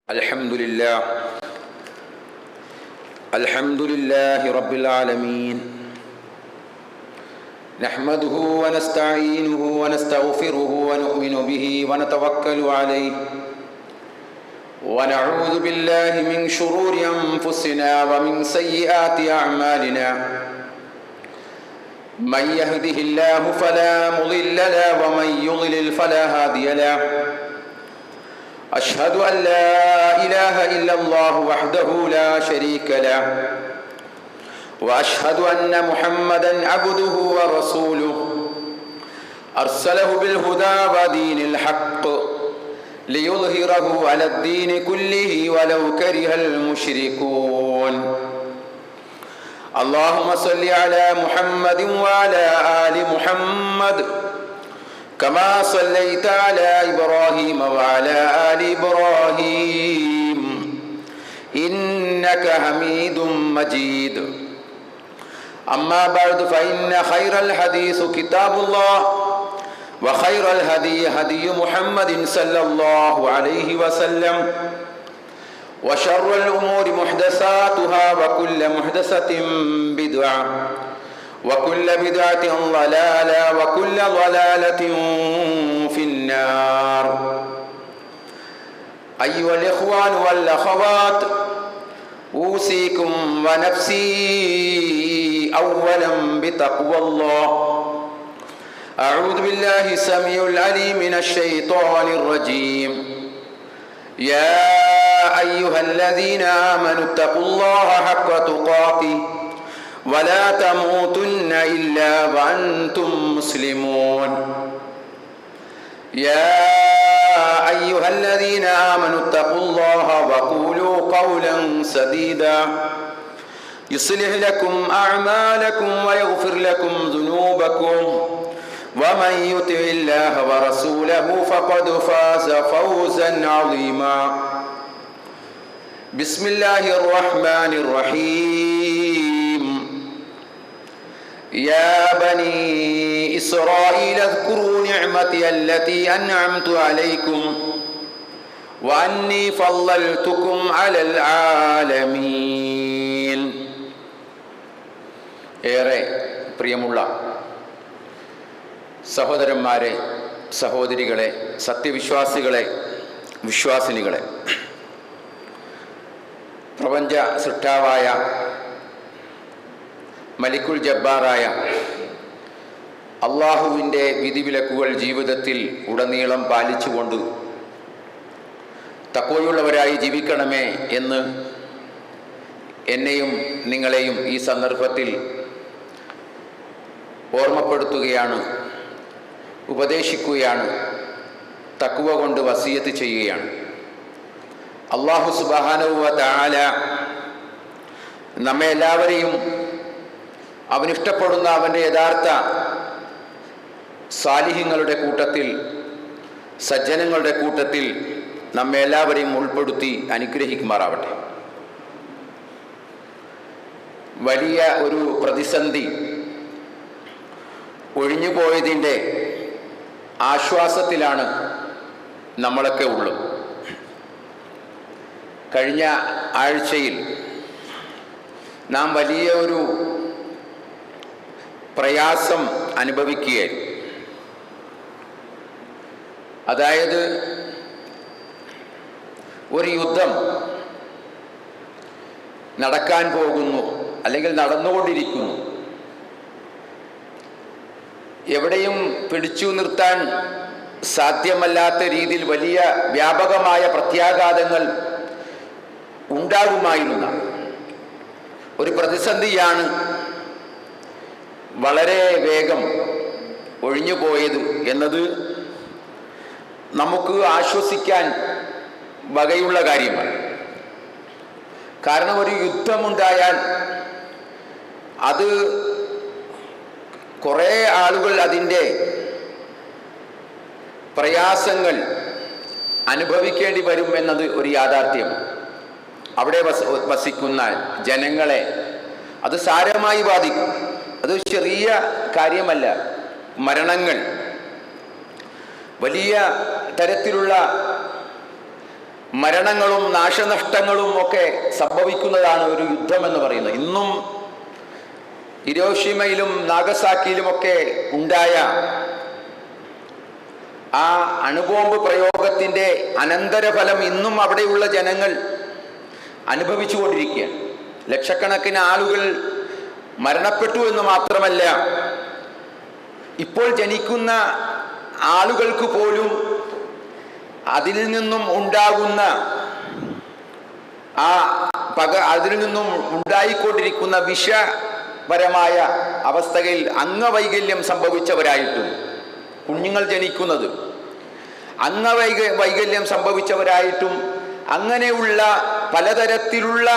الحمد لله رب العالمين نحمده ونستعينه ونستغفره ونؤمن به ونتوكل عليه ونعوذ بالله من شرور أنفسنا ومن سيئات أعمالنا من يهده الله فلا مضل له ومن يضلل فلا هادي له أشهد أن لا إله إلا الله وحده لا شريك له وأشهد أن محمدًا عبده ورسوله أرسله بالهدى ودين الحق ليظهره على الدين كله ولو كره المشركون اللهم صل على محمد وعلى آل محمد كما صليت على إبراهيم وعلى آل إبراهيم إنك حميد مجيد أما بعد فإن خير الحديث كتاب الله وخير الهدي هدي محمد صلى الله عليه وسلم وشر الأمور محدثاتها وكل محدثة بدعة وكل بدعة ضلالة وكل ضلالة في النار أيها الإخوان والأخوات أوصيكم ونفسي أولا بتقوى الله أعوذ بالله السميع العليم من الشيطان الرجيم يا أيها الذين آمنوا اتقوا الله حق تقاته ولا تموتن إلا وأنتم مسلمون يا أيها الذين آمنوا اتقوا الله وقولوا قولا سديدا يصلح لكم أعمالكم ويغفر لكم ذنوبكم ومن يطع الله ورسوله فقد فاز فوزا عظيما بسم الله الرحمن الرحيم يا بني إسرائيل اذكروا نعمتي التي أنعمت عليكم وأني فضلتكم على العالمين. ഏറെ പ്രിയമുള്ള സഹോദരന്മാരെ, സഹോദരികളെ, സത്യവിശ്വാസികളെ, വിശ്വാസിനികളെ, പ്രപഞ്ച സൃഷ്ടാവായ മലിക്കുൽ ജബ്ബാറായ അള്ളാഹുവിൻ്റെ വിധിവിലക്കുകൾ ജീവിതത്തിൽ ഉടനീളം പാലിച്ചുകൊണ്ട് തഖ്വയുള്ളവരായി ജീവിക്കണമേ എന്ന് എന്നെയും നിങ്ങളെയും ഈ സന്ദർഭത്തിൽ ഓർമ്മപ്പെടുത്തുകയാണ്, ഉപദേശിക്കുകയാണ്, തഖ്വ കൊണ്ട് വസിയത്ത് ചെയ്യുകയാണ്. അല്ലാഹു സുബ്ഹാനഹു വ തആല നമ്മെ എല്ലാവരെയും അവനിഷ്ടപ്പെടുന്ന അവൻ്റെ യഥാർത്ഥ സാലിഹ്യങ്ങളുടെ കൂട്ടത്തിൽ, സജ്ജനങ്ങളുടെ കൂട്ടത്തിൽ നമ്മെ എല്ലാവരെയും ഉൾപ്പെടുത്തി അനുഗ്രഹിക്കുമാറാവട്ടെ. വലിയ ഒരു പ്രതിസന്ധി ഒഴിഞ്ഞുപോയതിൻ്റെ ആശ്വാസത്തിലാണ് നമ്മളൊക്കെ ഉള്ളത്. കഴിഞ്ഞ ആഴ്ചയിൽ നാം വലിയ ഒരു പ്രയാസം അനുഭവിക്കുകയായിരുന്നു. അതായത് ഒരു യുദ്ധം നടക്കാൻ പോകുന്നു, അല്ലെങ്കിൽ നടന്നുകൊണ്ടിരിക്കുന്നു. എവിടെയും പിടിച്ചു നിർത്താൻ സാധ്യമല്ലാത്ത രീതിയിൽ വലിയ വ്യാപകമായ പ്രത്യാഘാതങ്ങൾ ഉണ്ടാകുമായിരുന്ന ഒരു പ്രതിസന്ധിയാണ് വളരെ വേഗം ഒഴിഞ്ഞുപോയത് എന്നത് നമുക്ക് ആശ്വസിക്കാൻ വകയുള്ള കാര്യമാണ്. കാരണം ഒരു യുദ്ധമുണ്ടായാൽ അത് കുറേ ആളുകൾ അതിൻ്റെ പ്രയാസങ്ങൾ അനുഭവിക്കേണ്ടി വരും എന്നത് ഒരു യാഥാർത്ഥ്യമാണ്. അവിടെ വസിക്കുന്ന ജനങ്ങളെ അത് സാരമായി ബാധിക്കും. അത് ചെറിയ കാര്യമല്ല. മരണങ്ങൾ, വലിയ തരത്തിലുള്ള മരണങ്ങളും നാശനഷ്ടങ്ങളും ഒക്കെ സംഭവിക്കുന്നതാണ് ഒരു യുദ്ധം എന്ന് പറയുന്നത്. ഇന്നും ഹിരോഷിമയിലും നാഗസാക്കിയിലുമൊക്കെ ഉണ്ടായ ആ അണുബോംബ് പ്രയോഗത്തിൻ്റെ അനന്തരഫലം ഇന്നും അവിടെയുള്ള ജനങ്ങൾ അനുഭവിച്ചുകൊണ്ടിരിക്കുകയാണ്. ലക്ഷക്കണക്കിന് ആളുകൾ മരണപ്പെട്ടു എന്ന് മാത്രമല്ല, ഇപ്പോൾ ജനിക്കുന്ന ആളുകൾക്ക് പോലും അതിൽ നിന്നും ഉണ്ടാകുന്ന അതിൽ നിന്നും ഉണ്ടായിക്കൊണ്ടിരിക്കുന്ന വിഷപരമായ അവസ്ഥയിൽ അംഗവൈകല്യം സംഭവിച്ചവരായിട്ടും, കുഞ്ഞുങ്ങൾ ജനിക്കുന്നത് അംഗവൈകല്യം സംഭവിച്ചവരായിട്ടും അങ്ങനെയുള്ള പലതരത്തിലുള്ള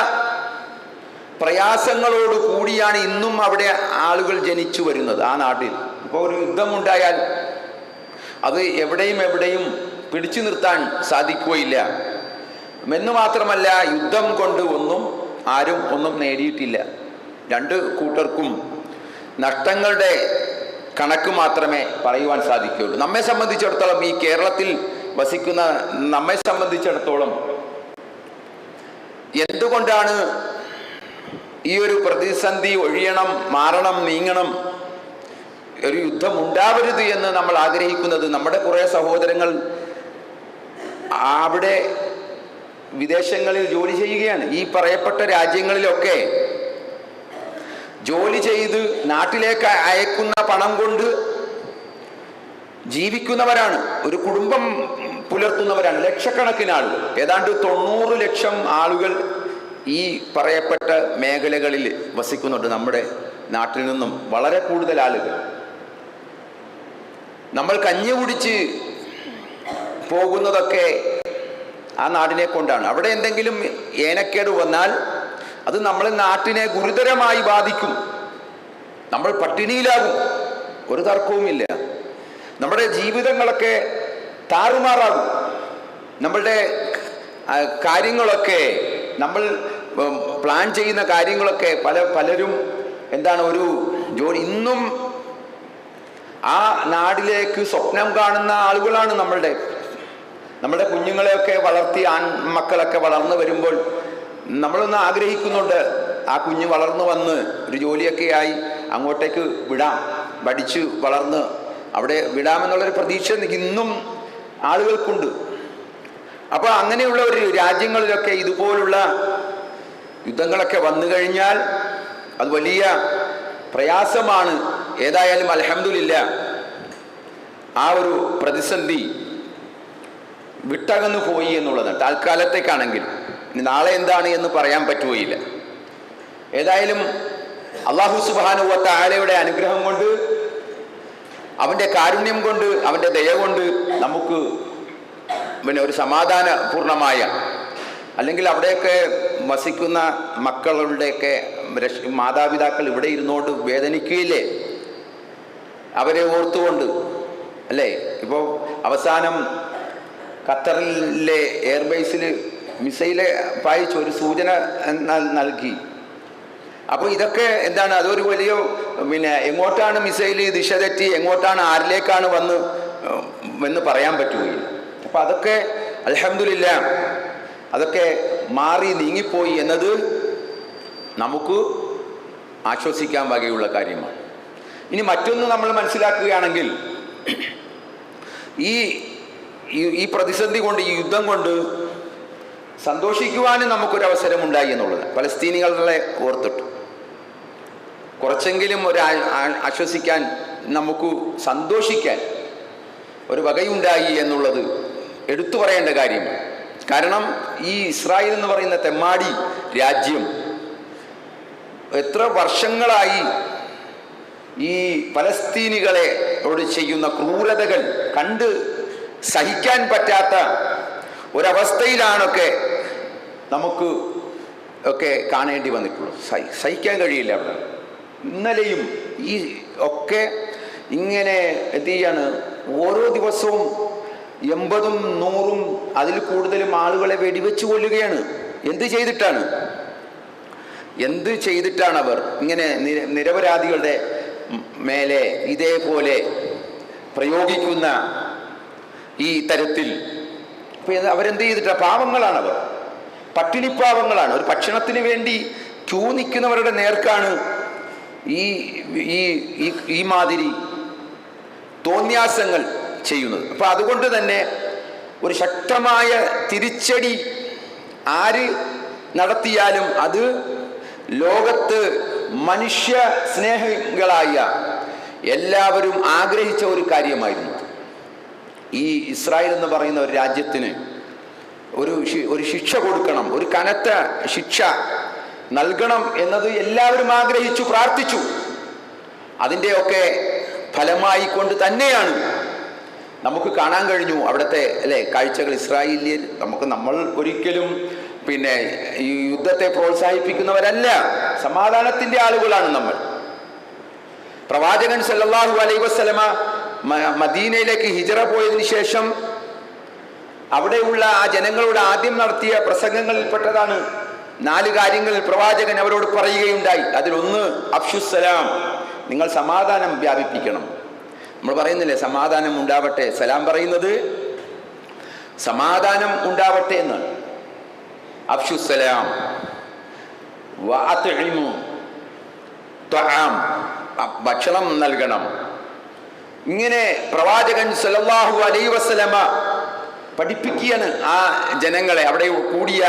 പ്രയാസങ്ങളോട് കൂടിയാണ് ഇന്നും അവിടെ ആളുകൾ ജനിച്ചു വരുന്നത് ആ നാട്ടിൽ. ഇപ്പോൾ ഒരു യുദ്ധമുണ്ടായാൽ അത് എവിടെയും പിടിച്ചു നിർത്താൻ സാധിക്കുകയില്ല എന്ന് മാത്രമല്ല, യുദ്ധം കൊണ്ട് ആരും ഒന്നും നേടിയിട്ടില്ല. രണ്ട് കൂട്ടർക്കും നഷ്ടങ്ങളുടെ കണക്ക് മാത്രമേ പറയുവാൻ സാധിക്കുകയുള്ളൂ. നമ്മെ സംബന്ധിച്ചിടത്തോളം, ഈ കേരളത്തിൽ വസിക്കുന്ന നമ്മെ സംബന്ധിച്ചിടത്തോളം എന്തുകൊണ്ടാണ് ഈ ഒരു പ്രതിസന്ധി ഒഴിയണം, മാറണം, നീങ്ങണം, ഒരു യുദ്ധം ഉണ്ടാവരുത് എന്ന് നമ്മൾ ആഗ്രഹിക്കുന്നത്? നമ്മുടെ കുറേ സഹോദരങ്ങൾ അവിടെ വിദേശങ്ങളിൽ ജോലി ചെയ്യുകയാണ്. ഈ പറയപ്പെട്ട രാജ്യങ്ങളിലൊക്കെ ജോലി ചെയ്ത് നാട്ടിലേക്ക് അയക്കുന്ന പണം കൊണ്ട് ജീവിക്കുന്നവരാണ്, ഒരു കുടുംബം പുലർത്തുന്നവരാണ് ലക്ഷക്കണക്കിന് ആളുകൾ. ഏതാണ്ട് 90 ലക്ഷം ആളുകൾ ഈ പറയപ്പെട്ട മേഖലകളിൽ വസിക്കുന്നുണ്ട്. നമ്മുടെ നാട്ടിൽ നിന്നും വളരെ കൂടുതൽ ആളുകൾ. നമ്മൾ കഞ്ഞി കുടിച്ച് പോകുന്നതൊക്കെ ആ നാടിനെ കൊണ്ടാണ്. അവിടെ എന്തെങ്കിലും ഏനക്കേട് വന്നാൽ അത് നമ്മളെ നാട്ടിനെ ഗുരുതരമായി ബാധിക്കും. നമ്മൾ പട്ടിണിയിലാകും, ഒരു തർക്കവുമില്ല. നമ്മുടെ ജീവിതങ്ങളൊക്കെ താറുമാറാകും. നമ്മളുടെ കാര്യങ്ങളൊക്കെ, നമ്മൾ പ്ലാൻ ചെയ്യുന്ന കാര്യങ്ങളൊക്കെ പലരും ഒരു ജോലി ഇന്നും ആ നാടിലേക്ക് സ്വപ്നം കാണുന്ന ആളുകളാണ്. നമ്മുടെ കുഞ്ഞുങ്ങളെയൊക്കെ വളർത്തി, ആൺമക്കളൊക്കെ വളർന്നു വരുമ്പോൾ നമ്മളൊന്ന് ആഗ്രഹിക്കുന്നുണ്ട്, ആ കുഞ്ഞ് വളർന്നു വന്ന് ഒരു ജോലിയൊക്കെ ആയി അങ്ങോട്ടേക്ക് വിടാം, പഠിച്ച് വളർന്ന് അവിടെ വിടാമെന്നുള്ളൊരു പ്രതീക്ഷ ഇന്നും ആളുകൾക്കുണ്ട്. അപ്പോൾ അങ്ങനെയുള്ള ഒരു രാജ്യങ്ങളിലൊക്കെ ഇതുപോലുള്ള യുദ്ധങ്ങളൊക്കെ വന്നു കഴിഞ്ഞാൽ അത് വലിയ പ്രയാസമാണ്. ഏതായാലും അൽഹംദുലില്ലാഹ് ആ ഒരു പ്രതിസന്ധി വിട്ടകന്നു പോയി എന്നുള്ളതാണ്. താൽക്കാലത്തേക്കാണെങ്കിൽ, നാളെ എന്താണ് എന്ന് പറയാൻ പറ്റുകയില്ല. ഏതായാലും അല്ലാഹു സുബ്ഹാനഹു വ തആലയുടെ അനുഗ്രഹം കൊണ്ട്, അവൻ്റെ കാരുണ്യം കൊണ്ട്, അവൻ്റെ ദയ കൊണ്ട് നമുക്ക് ഒരു സമാധാനപൂർണമായ, അല്ലെങ്കിൽ അവിടെയൊക്കെ വസിക്കുന്ന മക്കളുടെയൊക്കെ മാതാപിതാക്കൾ ഇവിടെ ഇരുന്നുകൊണ്ട് വേദനിക്കുകയില്ലേ അവരെ ഓർത്തുകൊണ്ട്, അല്ലേ? ഇപ്പോൾ അവസാനം ഖത്തറിലെ എയർബേസിൽ മിസൈല് പായിച്ച് ഒരു സൂചന നൽകി. അപ്പോൾ ഇതൊക്കെ അതൊരു വലിയ എങ്ങോട്ടാണ് മിസൈൽ ദിശ തെറ്റി, എങ്ങോട്ടാണ്, ആരിലേക്കാണ് എന്ന് പറയാൻ പറ്റുകയില്ല. അപ്പം അതൊക്കെ അൽഹംദുലില്ലാഹ് അതൊക്കെ മാറി നീങ്ങിപ്പോയി എന്നത് നമുക്ക് ആശ്വസിക്കാൻ വകയുള്ള കാര്യമാണ്. ഇനി മറ്റൊന്ന് നമ്മൾ മനസ്സിലാക്കുകയാണെങ്കിൽ, ഈ പ്രതിസന്ധി കൊണ്ട്, ഈ യുദ്ധം കൊണ്ട് സന്തോഷിക്കുവാനും നമുക്കൊരവസരമുണ്ടായി എന്നുള്ളത്. പലസ്തീനികളെ ഓർത്തിട്ട് കുറച്ചെങ്കിലും ആശ്വസിക്കാൻ, നമുക്ക് സന്തോഷിക്കാൻ ഒരു വകയുണ്ടായി എന്നുള്ളത് എടുത്തു പറയേണ്ട കാര്യമാണ്. കാരണം ഈ ഇസ്രായേൽ എന്ന് പറയുന്ന തെമ്മാടി രാജ്യം എത്ര വർഷങ്ങളായി ഈ പലസ്തീനികളോട് ചെയ്യുന്ന ക്രൂരതകൾ കണ്ട് സഹിക്കാൻ പറ്റാത്ത ഒരവസ്ഥയിലാണൊക്കെ നമുക്ക് ഒക്കെ കാണേണ്ടി വന്നിട്ടുള്ളത്. സഹിക്കാൻ കഴിയില്ല അവിടെ. ഇന്നലെയും ഈ ഒക്കെ ഇങ്ങനെ എന്ത് ചെയ്യാണ്, ഓരോ ദിവസവും 80ഉം 100ഉം അതിൽ കൂടുതലും ആളുകളെ വെടിവെച്ച് കൊല്ലുകയാണ്. എന്ത് ചെയ്തിട്ടാണ് അവർ ഇങ്ങനെ നിരപരാധികളുടെ മേലെ ഇതേപോലെ പ്രയോഗിക്കുന്ന, ഈ തരത്തിൽ അപ്പൊ അവരെന്ത് ചെയ്തിട്ടാ? പാവങ്ങളാണ്, അവർ പട്ടിണിപ്പാവങ്ങളാണ്. ഒരു ഭക്ഷണത്തിന് വേണ്ടി ക്യൂ നിൽക്കുന്നവരുടെ നേർക്കാണ് ഈ ഈ ഈ മാതിരി തോന്യാസങ്ങൾ ചെയ്യുന്നത്. അപ്പൊ അതുകൊണ്ട് തന്നെ ഒരു ശക്തമായ തിരിച്ചടി ആര് നടത്തിയാലും അത് ലോകത്ത് മനുഷ്യ സ്നേഹികളായ എല്ലാവരും ആഗ്രഹിച്ച ഒരു കാര്യമായിരുന്നു. ഈ ഇസ്രായേൽ എന്ന് പറയുന്ന ഒരു രാജ്യത്തിന് ഒരു ശിക്ഷ കൊടുക്കണം, ഒരു കനത്ത ശിക്ഷ നൽകണം എന്നത് എല്ലാവരും ആഗ്രഹിച്ചു, പ്രാർത്ഥിച്ചു. അതിൻ്റെയൊക്കെ ഫലമായി കൊണ്ട് തന്നെയാണ് നമുക്ക് കാണാൻ കഴിഞ്ഞു അവിടുത്തെ കാഴ്ചകൾ. ഇസ്രായേലിയർ നമ്മൾ ഒരിക്കലും ഈ യുദ്ധത്തെ പ്രോത്സാഹിപ്പിക്കുന്നവരല്ല, സമാധാനത്തിന്റെ ആളുകളാണ് നമ്മൾ. പ്രവാചകൻ സല്ലല്ലാഹു അലൈഹി വസല്ലമ മദീനയിലേക്ക് ഹിജറ പോയതിനു ശേഷം അവിടെയുള്ള ആ ജനങ്ങളോട് ആദ്യം നടത്തിയ പ്രസംഗങ്ങളിൽപ്പെട്ടതാണ് 4 കാര്യങ്ങൾ പ്രവാചകൻ അവരോട് പറയുകയുണ്ടായി. അതിലൊന്ന് അഫ്ഷുസ്സലാം, നിങ്ങൾ സമാധാനം വ്യാപിപ്പിക്കണം. നമ്മൾ പറയുന്നില്ലേ സമാധാനം ഉണ്ടാവട്ടെ, സലാം പറയുന്നത് സമാധാനം ഉണ്ടാവട്ടെ എന്ന്. അഫ്ഷുസ്സലാം വഅത്ഇമു ത്വആം, ഭക്ഷണം നൽകണം. ഇങ്ങനെ പ്രവാചകൻ സല്ലല്ലാഹു അലൈഹി വസല്ലമ പഠിപ്പിക്കുകയാണ് ആ ജനങ്ങളെ, അവിടെ കൂടിയ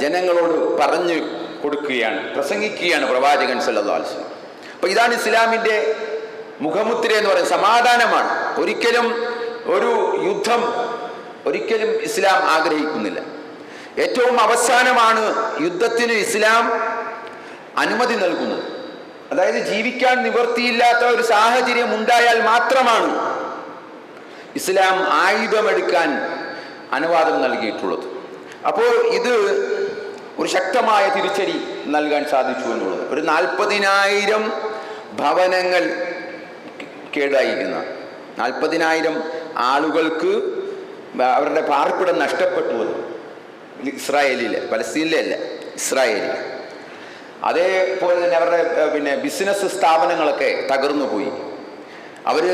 ജനങ്ങളോട് പറഞ്ഞു കൊടുക്കുകയാണ്, പ്രസംഗിക്കുകയാണ് പ്രവാചകൻ സല്ലല്ലാഹു അലൈഹി വസല്ലം. അപ്പൊ ഇതാണ് ഇസ്ലാമിന്റെ മുഖമുദ്ര എന്ന് പറയുന്നത്, സമാധാനമാണ്. ഒരിക്കലും ഒരു യുദ്ധം ഒരിക്കലും ഇസ്ലാം ആഗ്രഹിക്കുന്നില്ല. ഏറ്റവും അവസാനമാണ് യുദ്ധത്തിന് ഇസ്ലാം അനുമതി നൽകുന്നത്. അതായത് ജീവിക്കാൻ നിവൃത്തിയില്ലാത്ത ഒരു സാഹചര്യം ഉണ്ടായാൽ മാത്രമാണ് ഇസ്ലാം ആയുധമെടുക്കാൻ അനുവാദം നൽകിയിട്ടുള്ളത്. അപ്പോൾ ഇത് ഒരു ശക്തമായ തിരിച്ചടി നൽകാൻ സാധിച്ചു എന്നുള്ളത്. ഒരു 40,000 ഭവനങ്ങൾ കേടായിരിക്കുന്ന 40,000 ആളുകൾക്ക് അവരുടെ പാർപ്പിടം നഷ്ടപ്പെട്ടു വന്നു. ഇസ്രായേലിലെ, പലസ്തീനിലെ അല്ല, ഇസ്രായേലിൽ. അതേപോലെ തന്നെ അവരുടെ ബിസിനസ് സ്ഥാപനങ്ങളൊക്കെ തകർന്നു പോയി. അവർ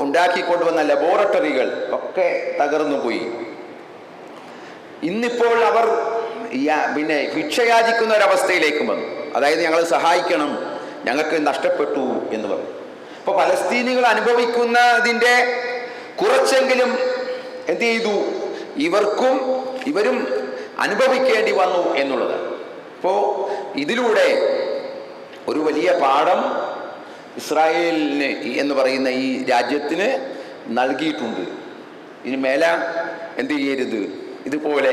ഉണ്ടാക്കിക്കൊണ്ടുവന്ന ലബോറട്ടറികൾ ഒക്കെ തകർന്നു പോയി. ഇന്നിപ്പോൾ അവർ ഭിക്ഷയാചിക്കുന്ന ഒരവസ്ഥയിലേക്ക് വന്നു. അതായത് ഞങ്ങൾ സഹായിക്കണം, ഞങ്ങൾക്ക് നഷ്ടപ്പെട്ടു എന്ന് പറഞ്ഞു. അപ്പൊ പലസ്തീനികൾ അനുഭവിക്കുന്നതിൻ്റെ കുറച്ചെങ്കിലും എന്ത് ചെയ്തു? ഇവരും അനുഭവിക്കേണ്ടി വന്നു എന്നുള്ളതാണ്. അപ്പോൾ ഇതിലൂടെ ഒരു വലിയ പാഠം ഇസ്രായേലിന് എന്ന് പറയുന്ന ഈ രാജ്യത്തിന് നൽകിയിട്ടുണ്ട്. ഇനി മേലെ എന്ത് ചെയ്യരുത്? ഇതുപോലെ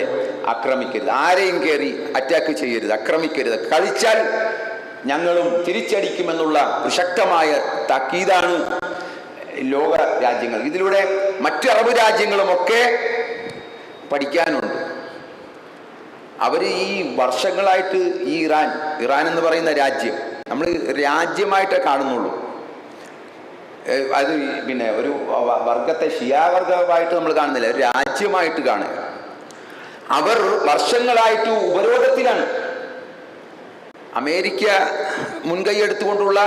ആക്രമിക്കരുത്, ആരെയും കയറി അറ്റാക്ക് ചെയ്യരുത്, ആക്രമിക്കരുത്. കളിച്ചാൽ ഞങ്ങളും തിരിച്ചടിക്കുമെന്നുള്ള ഒരു ശക്തമായ താക്കീതാണ് ലോക രാജ്യങ്ങൾ. ഇതിലൂടെ മറ്റ് അറബ് രാജ്യങ്ങളുമൊക്കെ പഠിക്കാനുണ്ട്. അവർ ഈ വർഷങ്ങളായിട്ട് ഈ ഇറാൻ എന്ന് പറയുന്ന രാജ്യം നമ്മൾ രാജ്യമായിട്ടേ കാണുന്നുള്ളൂ. അത് ഒരു വർഗത്തെ ഷിയാവർഗമായിട്ട് നമ്മൾ കാണുന്നില്ല, ഒരു രാജ്യമായിട്ട് കാണുക. അവർ വർഷങ്ങളായിട്ട് ഉപരോധത്തിലാണ്. അമേരിക്ക മുൻകൈ എടുത്തുകൊണ്ടുള്ള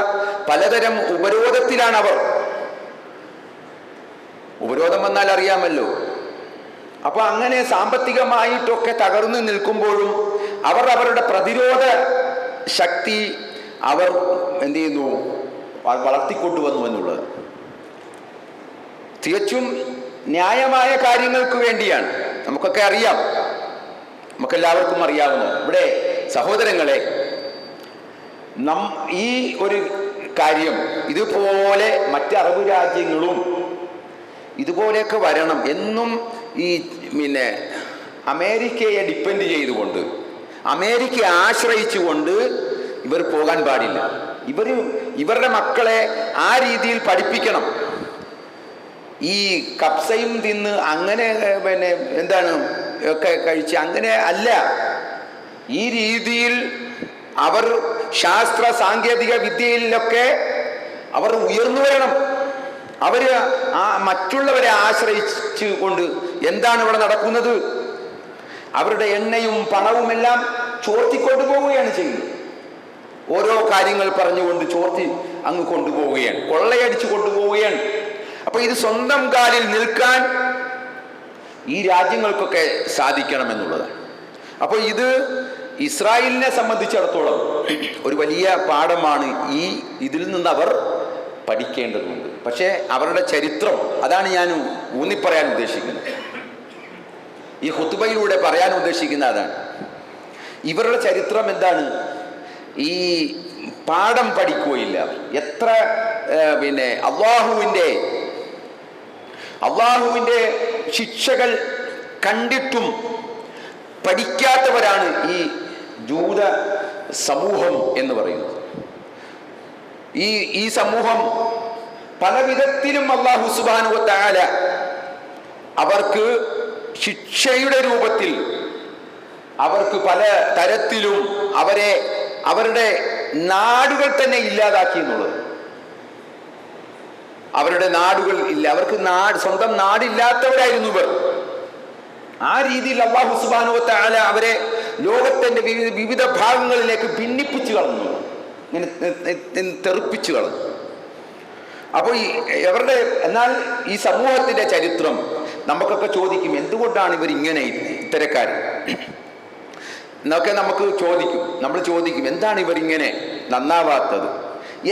പലതരം ഉപരോധത്തിലാണ് അവർ. ഉപരോധം വന്നാൽ അറിയാമല്ലോ. അപ്പൊ അങ്ങനെ സാമ്പത്തികമായിട്ടൊക്കെ തകർന്നു നിൽക്കുമ്പോഴും അവർ അവരുടെ പ്രതിരോധ ശക്തി അവർ എന്ത് ചെയ്യുന്നു? വളർത്തിക്കൊണ്ടുവന്നു എന്നുള്ളത് തികച്ചും ന്യായമായ കാര്യങ്ങൾക്ക് വേണ്ടിയാണ്. നമുക്കൊക്കെ അറിയാം, നമുക്കെല്ലാവർക്കും അറിയാവുന്നത്. ഇവിടെ സഹോദരങ്ങളെ, ഈ ഒരു കാര്യം ഇതുപോലെ മറ്റ് അറബ് രാജ്യങ്ങളും ഇതുപോലെയൊക്കെ വരണം എന്നും ഈ അമേരിക്കയെ ഡിപ്പെൻഡ് ചെയ്തുകൊണ്ട്, അമേരിക്കയെ ആശ്രയിച്ചുകൊണ്ട് ഇവർ പോകാൻ പാടില്ല. ഇവരുടെ മക്കളെ ആ രീതിയിൽ പഠിപ്പിക്കണം. ഈ കപ്സയും തിന്ന് അങ്ങനെ ഒക്കെ കഴിച്ച് അങ്ങനെ അല്ല. ഈ രീതിയിൽ അവർ ശാസ്ത്ര സാങ്കേതിക വിദ്യയിലൊക്കെ അവർ ഉയർന്നു വരണം. അവര് മറ്റുള്ളവരെ ആശ്രയിച്ചു കൊണ്ട് എന്താണ് ഇവിടെ നടക്കുന്നത്? അവരുടെ എണ്ണയും പണവുമെല്ലാം ചോർത്തിക്കൊണ്ടുപോവുകയാണ് ചെയ്യുന്നത്. ഓരോ കാര്യങ്ങൾ പറഞ്ഞുകൊണ്ട് ചോർത്തി അങ്ങ് കൊണ്ടുപോവുകയാണ്, കൊള്ളയടിച്ചു കൊണ്ടുപോവുകയാണ്. അപ്പൊ ഇത് സ്വന്തം കാലിൽ നിൽക്കാൻ ഈ രാജ്യങ്ങൾക്കൊക്കെ സാധിക്കണമെന്നുള്ളതാണ്. അപ്പോൾ ഇത് ഇസ്രായേലിനെ സംബന്ധിച്ചിടത്തോളം ഒരു വലിയ പാഠമാണ്. ഇതിൽ നിന്ന് അവർ പഠിക്കേണ്ടതുണ്ട്. പക്ഷേ അവരുടെ ചരിത്രം, അതാണ് ഞാൻ ഊന്നിപ്പറയാൻ ഉദ്ദേശിക്കുന്നത്, ഈ ഖുത്ബയിലൂടെ പറയാൻ ഉദ്ദേശിക്കുന്ന അതാണ്. ഇവരുടെ ചരിത്രം എന്താണ്? ഈ പാഠം പഠിക്കുകയില്ല. എത്ര അള്ളാഹുവിൻ്റെ ശിക്ഷകൾ കണ്ടിട്ടും പഠിക്കാത്തവരാണ് ഈ ജൂത സമൂഹം എന്ന് പറയുന്നത്. ഈ സമൂഹം പല വിധത്തിലും അല്ലാഹു സുബ്ഹാനഹു വ തആല അവർക്ക് ശിക്ഷയുടെ രൂപത്തിൽ, അവർക്ക് പല തരത്തിലും അവരുടെ നാടുകൾ തന്നെ ഇല്ലാതാക്കി എന്നുള്ളത്. അവരുടെ നാടുകൾ ഇല്ല, അവർക്ക് സ്വന്തം നാടില്ലാത്തവരായിരുന്നു ഇവർ. ആ രീതിയിൽ അല്ലാഹു സുബ്ഹാനഹു വ തആല അവരെ ലോകത്തിന്റെ വിവിധ ഭാഗങ്ങളിലേക്ക് ഭിന്നിപ്പിച്ചു കളഞ്ഞു, ഇങ്ങനെ തെറിപ്പിച്ചു കളഞ്ഞു. അപ്പോൾ എന്നാൽ ഈ സമൂഹത്തിന്റെ ചരിത്രം നമുക്കൊക്കെ ചോദിക്കും, എന്തുകൊണ്ടാണ് ഇവർ ഇങ്ങനെ ഇത്തരക്കാർ എന്നൊക്കെ നമ്മൾ ചോദിക്കും, എന്താണ് ഇവർ ഇങ്ങനെ നന്നാവാത്തത്,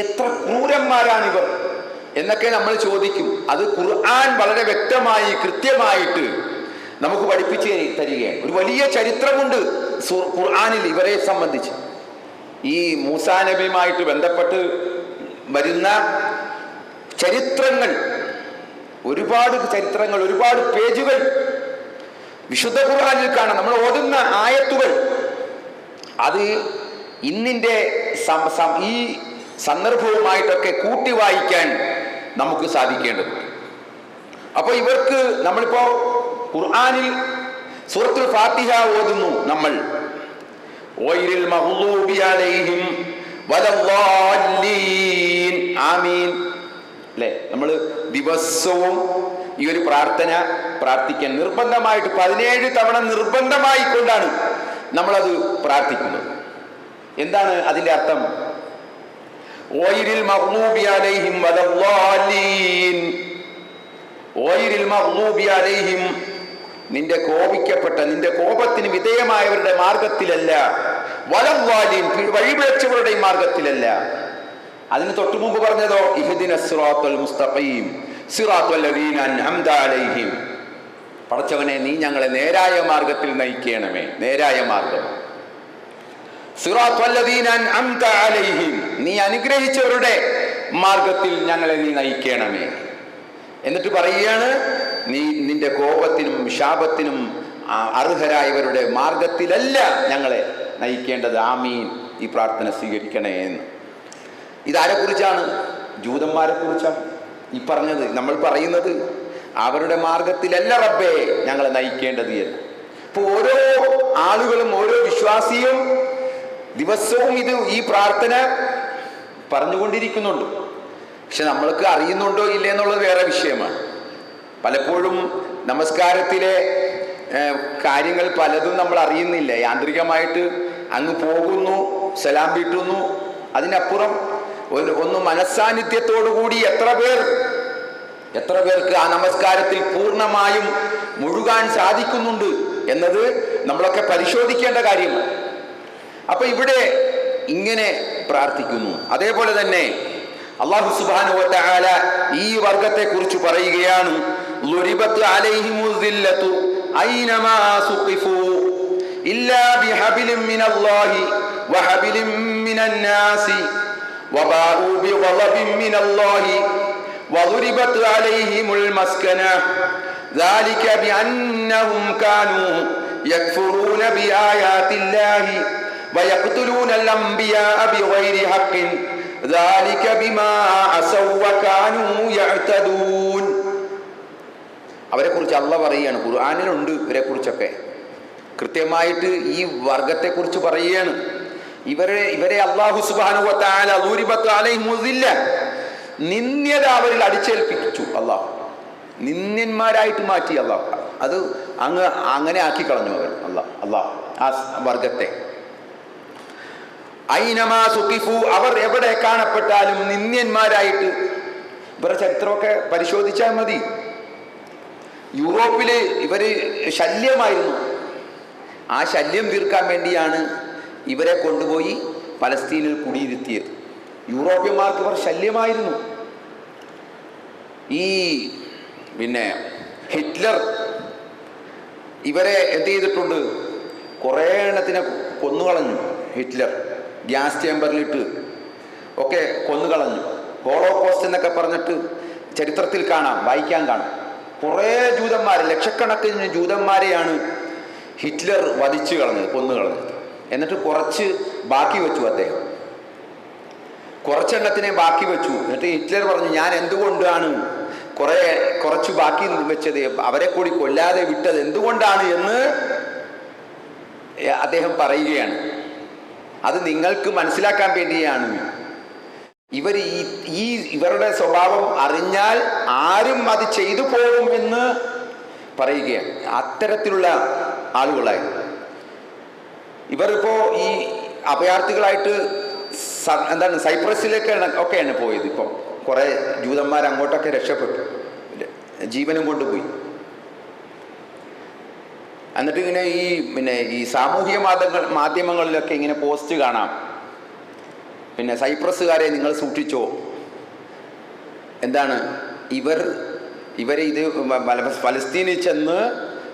എത്ര ക്രൂരന്മാരാണിവർ എന്നൊക്കെ നമ്മൾ ചോദിക്കും. അത് ഖുർആൻ വളരെ വ്യക്തമായി കൃത്യമായിട്ട് നമുക്ക് പഠിപ്പിച്ച് തരികയാണ്. ഒരു വലിയ ചരിത്രമുണ്ട് ഖുർആനിൽ ഇവരെ സംബന്ധിച്ച്. ഈ മൂസാ നബിയുമായിട്ട് ബന്ധപ്പെട്ട് വരുന്ന ചരിത്രങ്ങൾ, ഒരുപാട് ചരിത്രങ്ങൾ, ഒരുപാട് പേജുകൾ വിശുദ്ധ ഖുർആനിൽ കാണാം. നമ്മൾ ഓതുന്ന ആയത്തുകൾ അത് ഇന്നിൻ്റെ ഈ സന്ദർഭവുമായിട്ടൊക്കെ കൂട്ടി വായിക്കാൻ നമുക്ക് സാധിക്കേണ്ടതുണ്ട്. അപ്പോൾ ഇവർക്ക് നമ്മളിപ്പോ ഖുർആനിൽ സൂറത്തുൽ ഫാത്തിഹ ഓതുന്നു നമ്മൾ, ഗൈറിൽ മഗ്ദൂബി അലൈഹിം വലദ്ദാല്ലീൻ ആമീൻ അല്ലേ? നമ്മൾ ദിവസവും ഈ ഒരു പ്രാർത്ഥന പ്രാർത്ഥിക്കാൻ നിർബന്ധമായിട്ട് 17 തവണ നിർബന്ധമായിക്കൊണ്ടാണ് നമ്മളത് പ്രാർത്ഥിക്കുന്നത്. എന്താണ് അതിൻ്റെ അർത്ഥം? ഗൈറിൽ മഗ്ദൂബി അലൈഹിം വലദ്ദാല്ലീൻ, ഗൈറിൽ മഗ്ദൂബി അലൈഹിം, നിന്റെ കോപത്തിന് വിധേയമായവരുടെ മാർഗത്തിലല്ല, വലദ്ദാല്ലീൻ, വഴിപിഴച്ചവരുടെ മാർഗത്തിലല്ല. അതിന് തൊട്ടു മുമ്പ് പറഞ്ഞതോ ഇഹ്ദിനസ് സിറാത്തൽ മുസ്തഖീം സിറാത്തൽ ലദീന അൻഅംത അലൈഹിം, പടച്ചവനെ നീ ഞങ്ങളെ നേരായ മാർഗത്തിൽ നയിക്കണമേ. നേരായ മാർഗം സിറാത്തൽ ലദീന അൻഅംത അലൈഹിം, നീ അനുഗ്രഹിച്ചവരുടെ മാർഗത്തിൽ ഞങ്ങളെ നീ നയിക്കണമേ. എന്നിട്ട് പറയുകയാണ്, നിന്റെ കോപത്തിനും ശാപത്തിനും അർഹരായവരുടെ മാർഗത്തിലല്ല ഞങ്ങളെ നയിക്കേണ്ടത്. ആമീൻ, ഈ പ്രാർത്ഥന സ്വീകരിക്കണേ എന്ന്. ഇതാരെക്കുറിച്ചാണ്? ജൂതന്മാരെ കുറിച്ചാണ് ഈ പറഞ്ഞത്. നമ്മൾ പറയുന്നത് അവരുടെ മാർഗത്തിലല്ല റബ്ബേ ഞങ്ങളെ നയിക്കേണ്ടത് എന്ന്. ഇപ്പോൾ ഓരോ ആളുകളും, ഓരോ വിശ്വാസിയും ദിവസവും ഈ പ്രാർത്ഥന പറഞ്ഞുകൊണ്ടിരിക്കുന്നുണ്ട്. പക്ഷെ നമ്മൾക്ക് അറിയുന്നുണ്ടോ ഇല്ലേ എന്നുള്ളത് വേറെ വിഷയമാണ്. പലപ്പോഴും നമസ്കാരത്തിലെ കാര്യങ്ങൾ പലതും നമ്മൾ അറിയുന്നില്ല. യാന്ത്രികമായിട്ട് അങ്ങ് പോകുന്നു, സലാം വീട്ടുന്നു. അതിനപ്പുറം ഒന്ന് മനസ്സാന്നിധ്യത്തോടുകൂടി എത്ര പേർക്ക് ആ നമസ്കാരത്തിൽ പൂർണ്ണമായും മുഴുകാൻ സാധിക്കുന്നുണ്ട് എന്നത് നമ്മളൊക്കെ പരിശോധിക്കേണ്ട കാര്യമാണ്. അപ്പൊ ഇവിടെ ഇങ്ങനെ പ്രാർത്ഥിക്കുന്നു. അതേപോലെ തന്നെ അല്ലാഹു സുബ്ഹാനഹു വ തആല ഈ വർഗത്തെ കുറിച്ച് പറയുകയാണ്, ളുരിബത്ത് അലൈഹിമുസ് ദില്ലത്തു ഐനമാ സുഖിഫു ഇല്ലാ ബിഹബിലിൻ മിനല്ലാഹി വഹബിലിൻ മിനന്നാസി വബാഉ ബിഗളബിൻ മിനല്ലാഹി വളുരിബത്ത് അലൈഹിമുൽ മസ്കന ذلك بأنهم كانوا يكفرون بآيات الله ويقتلون الأنبياء بغير حق ذلك بما عصوا وكانوا يعتدون. അവരെ കുറിച്ച് അള്ളാഹ് പറയുകയാണ്. ഖുർആനിലുണ്ട് ഇവരെ കുറിച്ചൊക്കെ കൃത്യമായിട്ട് ഈ വർഗത്തെ കുറിച്ച് പറയുകയാണ്. ഇവരെ അല്ലാഹു സുബ്ഹാനഹു വ തആല ളുരിബത്ത് അലൈഹിമുസ് ദില്ല, നിന്ദ്യത അവരിൽ അടിച്ചേൽപ്പിച്ചു. അള്ളാഹു നിന്ദ്യന്മാരായിട്ട് മാറ്റി. അള്ളാഹു അത് അങ്ങനെ ആക്കി കളഞ്ഞു അള്ളാഹു ആ വർഗത്തെ. ഐനമാ സുഖിഫു, അവർ എവിടെ കാണപ്പെട്ടാലും നിന്ദ്യന്മാരായിട്ട്. ഇവരുടെ ചരിത്രമൊക്കെ പരിശോധിച്ചാൽ മതി. യൂറോപ്പില് ഇവര് ശല്യമായിരുന്നു. ആ ശല്യം തീർക്കാൻ വേണ്ടിയാണ് ഇവരെ കൊണ്ടുപോയി പലസ്തീനിൽ കുടിയിരുത്തിയത്. യൂറോപ്യന്മാർക്ക് ഇവർ ശല്യമായിരുന്നു. ഈ ഹിറ്റ്ലർ ഇവരെ എന്ത് ചെയ്തിട്ടുണ്ട്? കുറേ എണ്ണത്തിനെ കൊന്നുകളഞ്ഞു. ഹിറ്റ്ലർ ഗ്യാസ് ചേമ്പറിലിട്ട് ഒക്കെ കൊന്നുകളഞ്ഞു. ഹോളോകോസ്റ്റ് എന്നൊക്കെ പറഞ്ഞിട്ട് ചരിത്രത്തിൽ കാണാം, വായിക്കാൻ കാണാം. കുറേ ജൂതന്മാരെ, ലക്ഷക്കണക്കിന് ജൂതന്മാരെയാണ് ഹിറ്റ്ലർ വധിച്ചു കളഞ്ഞത്, കൊന്നുകളഞ്ഞത്. എന്നിട്ട് കുറച്ച് ബാക്കി വെച്ചു അദ്ദേഹം, കുറച്ചെണ്ണത്തിനെ ബാക്കി വെച്ചു. എന്നിട്ട് ഹിറ്റ്ലർ പറഞ്ഞു, ഞാൻ എന്തുകൊണ്ടാണ് കുറച്ച് ബാക്കി വെച്ചത്, അവരെ കൂടി കൊല്ലാതെ വിട്ടത് എന്തുകൊണ്ടാണ് എന്ന് അദ്ദേഹം പറയുകയാണ്. അത് നിങ്ങൾക്ക് മനസ്സിലാക്കാൻ വേണ്ടിയാണ്. ഇവരുടെ സ്വഭാവം അറിഞ്ഞാൽ ആരും അത് ചെയ്തു പോകും എന്ന് പറയുകയാണ്. അത്തരത്തിലുള്ള ആളുകളായിരുന്നു ഇവരിപ്പോ. ഈ അഭയാർത്ഥികളായിട്ട് സൈപ്രസിലേക്ക് ഒക്കെയാണ് പോയത്. ഇപ്പം കുറെ ജൂതന്മാർ അങ്ങോട്ടൊക്കെ രക്ഷപ്പെട്ടു, ജീവനും കൊണ്ടുപോയി. എന്നിട്ട് ഇങ്ങനെ ഈ സാമൂഹ്യ മാധ്യമങ്ങളിലൊക്കെ ഇങ്ങനെ പോസ്റ്റ് കാണാം, സൈപ്രസുകാരെ നിങ്ങൾ സൂക്ഷിച്ചോ, എന്താണ് ഇവരെ ഇത് ഫലസ്തീനിൽ ചെന്ന്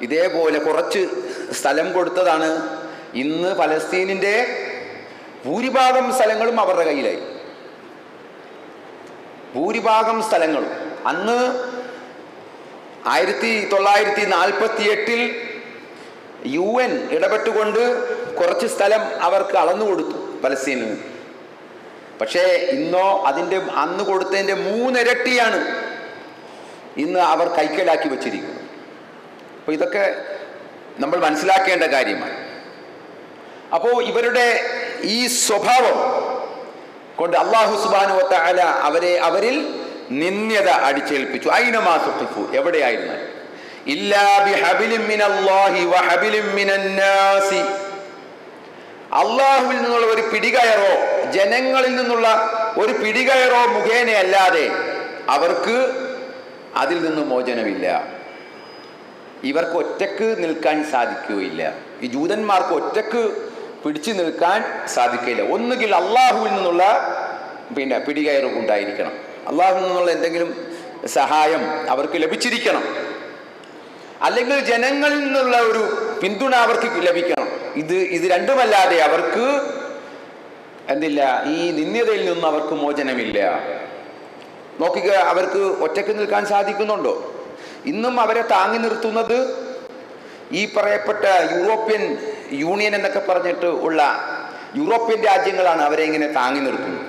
ഇതേപോലെ കുറച്ച് സ്ഥലം കൊടുത്തതാണ്. ഇന്ന് ഫലസ്തീനിൻ്റെ ഭൂരിഭാഗം സ്ഥലങ്ങളും അവരുടെ കയ്യിലായി. ഭൂരിഭാഗം സ്ഥലങ്ങളും അന്ന് 1948 UN ഇടപെട്ടുകൊണ്ട് കുറച്ച് സ്ഥലം അവർക്ക് അളന്നു കൊടുത്തു ഫലസ്തീനിൽ. പക്ഷേ ഇന്നോ അന്ന് കൊടുത്തതിൻ്റെ 3 ഇരട്ടിയാണ് ഇന്ന് അവർ കൈക്കലാക്കി വച്ചിരിക്കുന്നത്. അപ്പോൾ ഇതൊക്കെ നമ്മൾ മനസ്സിലാക്കേണ്ട കാര്യമാണ്. അപ്പോൾ ഇവരുടെ ഈ സ്വഭാവം കൊണ്ട് അല്ലാഹു സുബ്ഹാനഹു വ തആല അവരിൽ നിന്ദ്യത അടിച്ചേൽപ്പിച്ചു. ഐനമാ സുഖിഫു, എവിടെയായിരുന്നു, ഇല്ലാ ബിഹബിലിൻ മിനല്ലാഹി വഹബിലിൻ മിനന്നാസി, അള്ളാഹുവിൽ നിന്നുള്ള ഒരു പിടികയറോ ജനങ്ങളിൽ നിന്നുള്ള ഒരു പിടികയറോ മുഖേനയല്ലാതെ അവർക്ക് അതിൽ നിന്ന് മോചനമില്ല. ഇവർക്ക് ഒറ്റക്ക് നിൽക്കാൻ സാധിക്കുകയില്ല. ഈ ജൂതന്മാർക്ക് ഒറ്റക്ക് പിടിച്ചു നിൽക്കാൻ സാധിക്കില്ല. ഒന്നുകിൽ അള്ളാഹുവിൽ നിന്നുള്ള പിടികയറ് ഉണ്ടായിരിക്കണം, അള്ളാഹുവിൽ നിന്നുള്ള എന്തെങ്കിലും സഹായം അവർക്ക് ലഭിച്ചിരിക്കണം, അല്ലെങ്കിൽ ജനങ്ങളിൽ നിന്നുള്ള ഒരു പിന്തുണ അവർക്ക് ലഭിക്കണം. ഇത് രണ്ടുമല്ലാതെ അവർക്ക് എന്തില്ല, ഈ നിന്ദ്യതയിൽ നിന്നും അവർക്ക് മോചനമില്ല. നോക്കുക, അവർക്ക് ഒറ്റക്ക് നിൽക്കാൻ സാധിക്കുന്നുണ്ടോ? ഇന്നും അവരെ താങ്ങി നിർത്തുന്നത് ഈ പറയപ്പെട്ട യൂറോപ്യൻ യൂണിയൻ എന്നൊക്കെ പറഞ്ഞിട്ട് ഉള്ള യൂറോപ്യൻ രാജ്യങ്ങളാണ് അവരെ ഇങ്ങനെ താങ്ങി നിർത്തുന്നത്.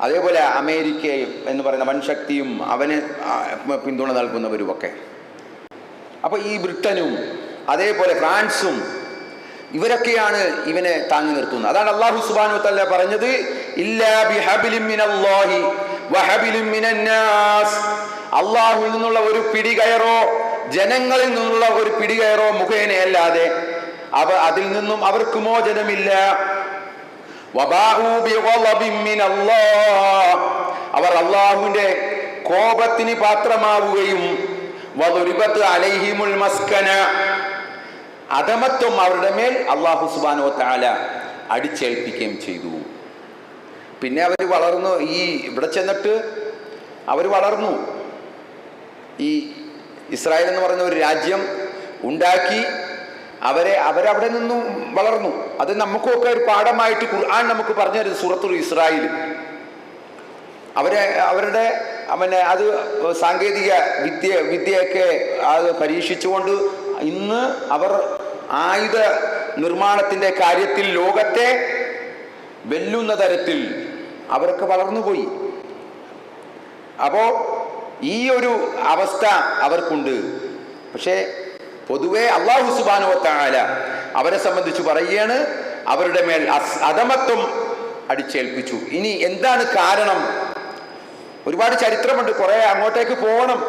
അതേപോലെ അമേരിക്ക എന്ന് പറയുന്ന വൻശക്തിയും അവന് പിന്തുണ നൽകുന്നവരുമൊക്കെ. അപ്പോൾ ഈ ബ്രിട്ടനും അതേപോലെ ഫ്രാൻസും ഇവരൊക്കെയാണ് ഇവനെ താങ്ങി നിർത്തുന്നത്. അതാണ് അല്ലാഹു സുബ്ഹാനഹു വ തആല പറഞ്ഞത്, ഇല്ലാ ബിഹബിലിൻ മിനല്ലാഹി വഹബിലിൻ മിനന്നാസ്, അല്ലാഹുവിൽ നിന്നുള്ള ഒരു പിടികയറോ ജനങ്ങളിൽ നിന്നുള്ള ഒരു പിടികയറോ മുഖേനയല്ലാതെ അതിൽ നിന്നും അവർക്ക് മോചനമില്ല. വബാഉ ബിഗളബിൻ മിനല്ലാഹ്, അവർ അല്ലാഹുവിന്റെ കോപത്തിന് പാത്രമാവുകയും വദുരിബത് അലൈഹിമുൽ മസ്കന, അധമത്വം അവരുടെ മേൽ അല്ലാഹു സുബ്ഹാനഹു വ തആല അടിച്ചേൽപ്പിക്കുകയും ചെയ്തു. പിന്നെ അവർ വളർന്നു. ഇവിടെ ചെന്നിട്ട് അവർ വളർന്നു. ഈ ഇസ്രായേൽ എന്ന് പറയുന്ന ഒരു രാജ്യം ഉണ്ടാക്കി അവരവിടെ നിന്നും വളർന്നു. അത് നമുക്കൊക്കെ ഒരു പാഠമായിട്ട് ഖുർആൻ നമുക്ക് പറഞ്ഞു തരുന്നത് സൂറത്തുൽ ഇസ്രായേൽ. അവരുടെ അത് സാങ്കേതിക വിദ്യയൊക്കെ അത് പരീക്ഷിച്ചുകൊണ്ട് ഇന്ന് അവർ ആയുധ നിർമ്മാണത്തിൻ്റെ കാര്യത്തിൽ ലോകത്തെ വെല്ലുന്ന തരത്തിൽ അവരൊക്കെ വളർന്നുപോയി. അപ്പോൾ ഈ ഒരു അവസ്ഥ അവർക്കുണ്ട്. പക്ഷേ പൊതുവെ അല്ലാഹു സുബ്ഹാനഹു വ തആല അവരെ സംബന്ധിച്ച് പറയുകയാണ്, അവരുടെ മേൽ അധമത്വം അടിച്ചേൽപ്പിച്ചു. ഇനി എന്താണ് കാരണം? ഒരുപാട് ചരിത്രമുണ്ട്, കുറെ അങ്ങോട്ടേക്ക് പോകണം.